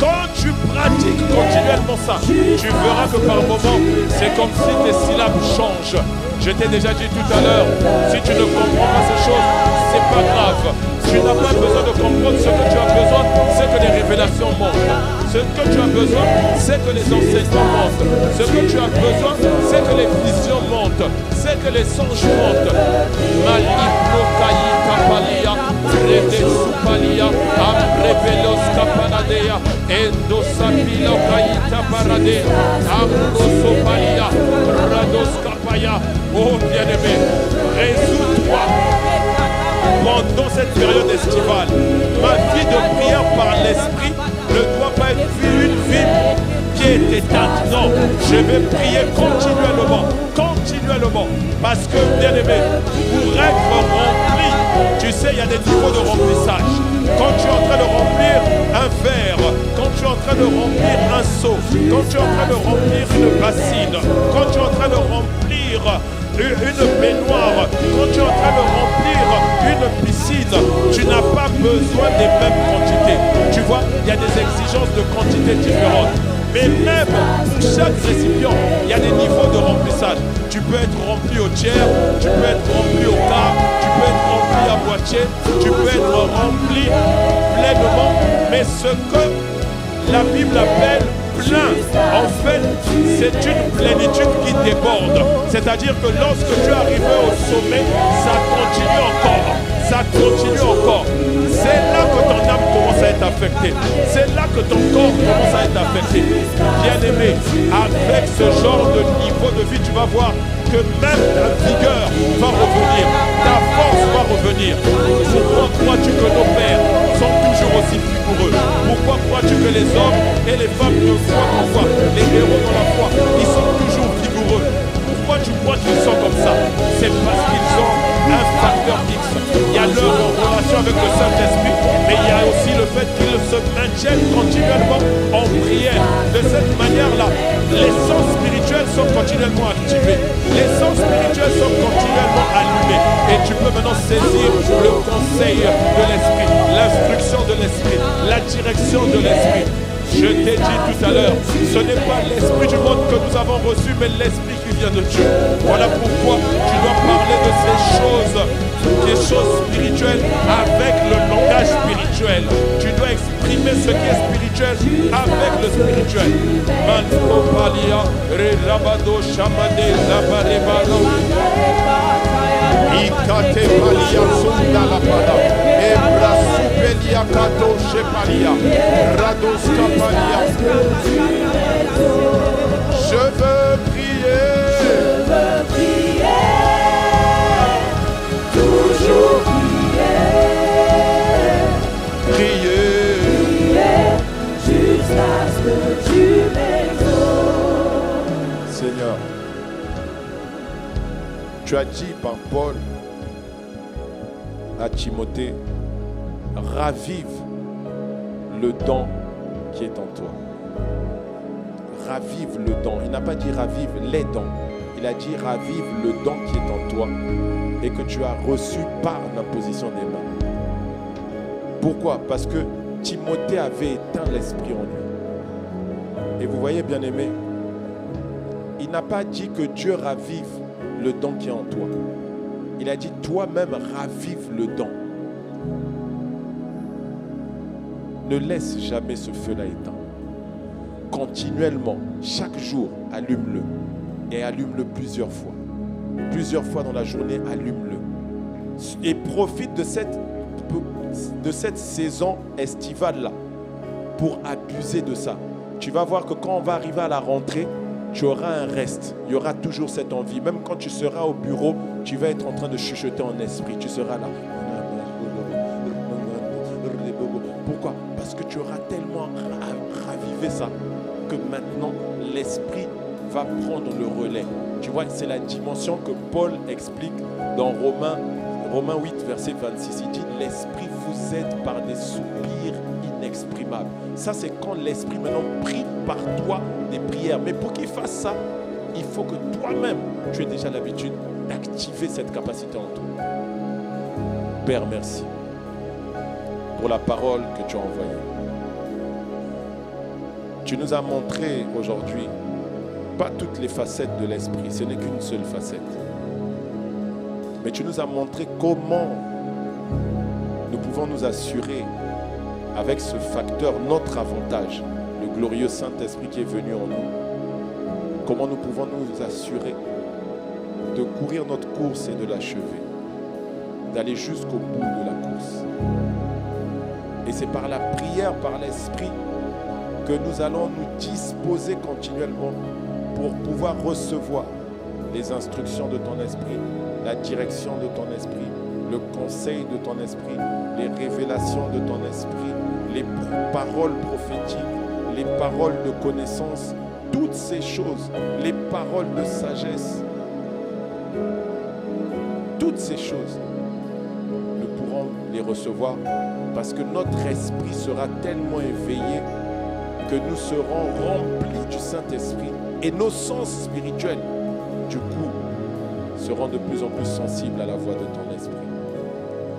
Quand tu pratiques continuellement ça, tu verras que par moment, c'est comme si tes syllabes changent. Je t'ai déjà dit tout à l'heure, si tu ne comprends pas ces choses, c'est pas grave. Tu n'as pas besoin de comprendre. Ce que tu as besoin, c'est que les révélations montent. Ce que tu as besoin, c'est que les enseignements montent. Ce que tu as besoin, c'est que les visions montent. C'est que les songes montent. Malipro kayi kapalia, rede supalia, amrevelos kapanadea, endosapilo kayi taparadea, amrosopalia, rados kapaya. Oh bien-aimé, résous-toi. Pendant cette période estivale, ma vie de prière par l'esprit ne doit pas être une vie qui est éteinte. Non, je vais prier continuellement. Parce que, bien aimé, pour être rempli, tu sais, il y a des niveaux de remplissage. Quand tu es en train de remplir un verre, quand tu es en train de remplir un seau, quand tu es en train de remplir une bassine, quand tu es en train de remplir une baignoire, quand tu es en train de remplir une piscine, tu n'as pas besoin des mêmes quantités. Tu vois, il y a des exigences de quantités différentes. Mais même pour chaque récipient, il y a des niveaux de remplissage. Tu peux être rempli au tiers, tu peux être rempli au quart, tu peux être rempli à moitié, tu peux être rempli pleinement. Mais ce que la Bible appelle plein, en fait, c'est une plénitude qui déborde. C'est-à-dire que lorsque tu es arrivé au sommet, ça continue encore. C'est là que ton âme commence à être affectée. C'est là que ton corps commence à être affecté. Bien-aimé, avec ce genre de niveau de vie, tu vas voir que même ta vigueur va revenir, ta force va revenir. Pourquoi crois-tu que nos pères sont toujours aussi vigoureux? Pourquoi crois-tu que les hommes et les femmes de foi en foi, les héros dans la foi, ils sont toujours vigoureux? Pourquoi tu crois qu'ils sont comme ça? C'est parce qu'ils ont un facteur X. Il y a leur relation avec le Saint-Esprit, mais il y a aussi le fait qu'ils se maintiennent continuellement en prière. De cette manière-là, les sens spirituels sont continuellement activés. Les sens spirituels sont continuellement allumés. Et tu peux maintenant saisir le conseil de l'Esprit, l'instruction de l'Esprit, la direction de l'Esprit. Je t'ai dit tout à l'heure, ce n'est pas l'Esprit du monde que nous avons reçu, mais l'Esprit qui vient de Dieu. Voilà pourquoi tu dois parler de ces choses, des choses spirituelles avec le langage spirituel. Tu dois exprimer ce qui est spirituel avec le spirituel. Mantopalia, Relabado, Shamane, Labarebado. Ikate palia sunda la pada. Ebra supelia kato shepalia. Rados kapalia. Je veux prier. Toujours prier, jusqu'à ce que tu m'exauces. Seigneur, tu as dit par Paul à Timothée, ravive le don qui est en toi. Ravive le don. Il n'a pas dit ravive les dons. Il a dit ravive le don qui est en toi et que tu as reçu par l'imposition des mains. Pourquoi? Parce que Timothée avait éteint l'esprit en lui. Et vous voyez, bien-aimé, il n'a pas dit que Dieu ravive le don qui est en toi. Il a dit toi-même ravive le don. Ne laisse jamais ce feu-là éteint. Continuellement, chaque jour, allume-le. Et allume-le plusieurs fois. Plusieurs fois dans la journée, allume-le. Et profite de cette saison estivale-là pour abuser de ça. Tu vas voir que quand on va arriver à la rentrée, tu auras un reste. Il y aura toujours cette envie. Même quand tu seras au bureau, tu vas être en train de chuchoter en esprit. Tu seras là. Pourquoi? Parce que tu auras tellement ravivé ça que maintenant, l'esprit va prendre le relais. Tu vois, c'est la dimension que Paul explique dans Romains 8, verset 26. Il dit, l'esprit vous aide par des soupirs inexprimables. Ça, c'est quand l'esprit maintenant prie par toi des prières. Mais pour qu'il fasse ça, il faut que toi-même, tu aies déjà l'habitude d'activer cette capacité en toi. Père, merci pour la parole que tu as envoyée. Tu nous as montré aujourd'hui pas toutes les facettes de l'esprit, ce n'est qu'une seule facette. Mais tu nous as montré comment nous pouvons nous assurer avec ce facteur, notre avantage, le glorieux Saint-Esprit qui est venu en nous. Comment nous pouvons nous assurer de courir notre course et de l'achever, d'aller jusqu'au bout de la course. Et c'est par la prière, par l'Esprit, que nous allons nous disposer continuellement pour pouvoir recevoir les instructions de ton esprit, la direction de ton esprit, le conseil de ton esprit, les révélations de ton esprit, les paroles prophétiques, les paroles de connaissance, toutes ces choses, les paroles de sagesse, toutes ces choses, nous pourrons les recevoir parce que notre esprit sera tellement éveillé que nous serons remplis du Saint-Esprit et nos sens spirituels, du coup, seront de plus en plus sensibles à la voix de ton esprit.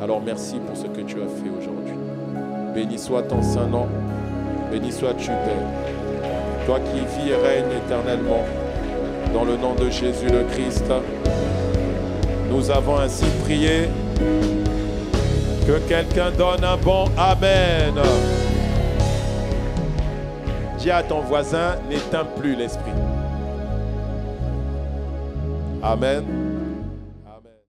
Alors merci pour ce que tu as fait aujourd'hui. Béni soit ton saint nom, béni sois-tu, Père. Toi qui vis et règnes éternellement, dans le nom de Jésus le Christ, nous avons ainsi prié. Que quelqu'un donne un bon Amen. Dis à ton voisin, n'éteins plus l'esprit. Amen.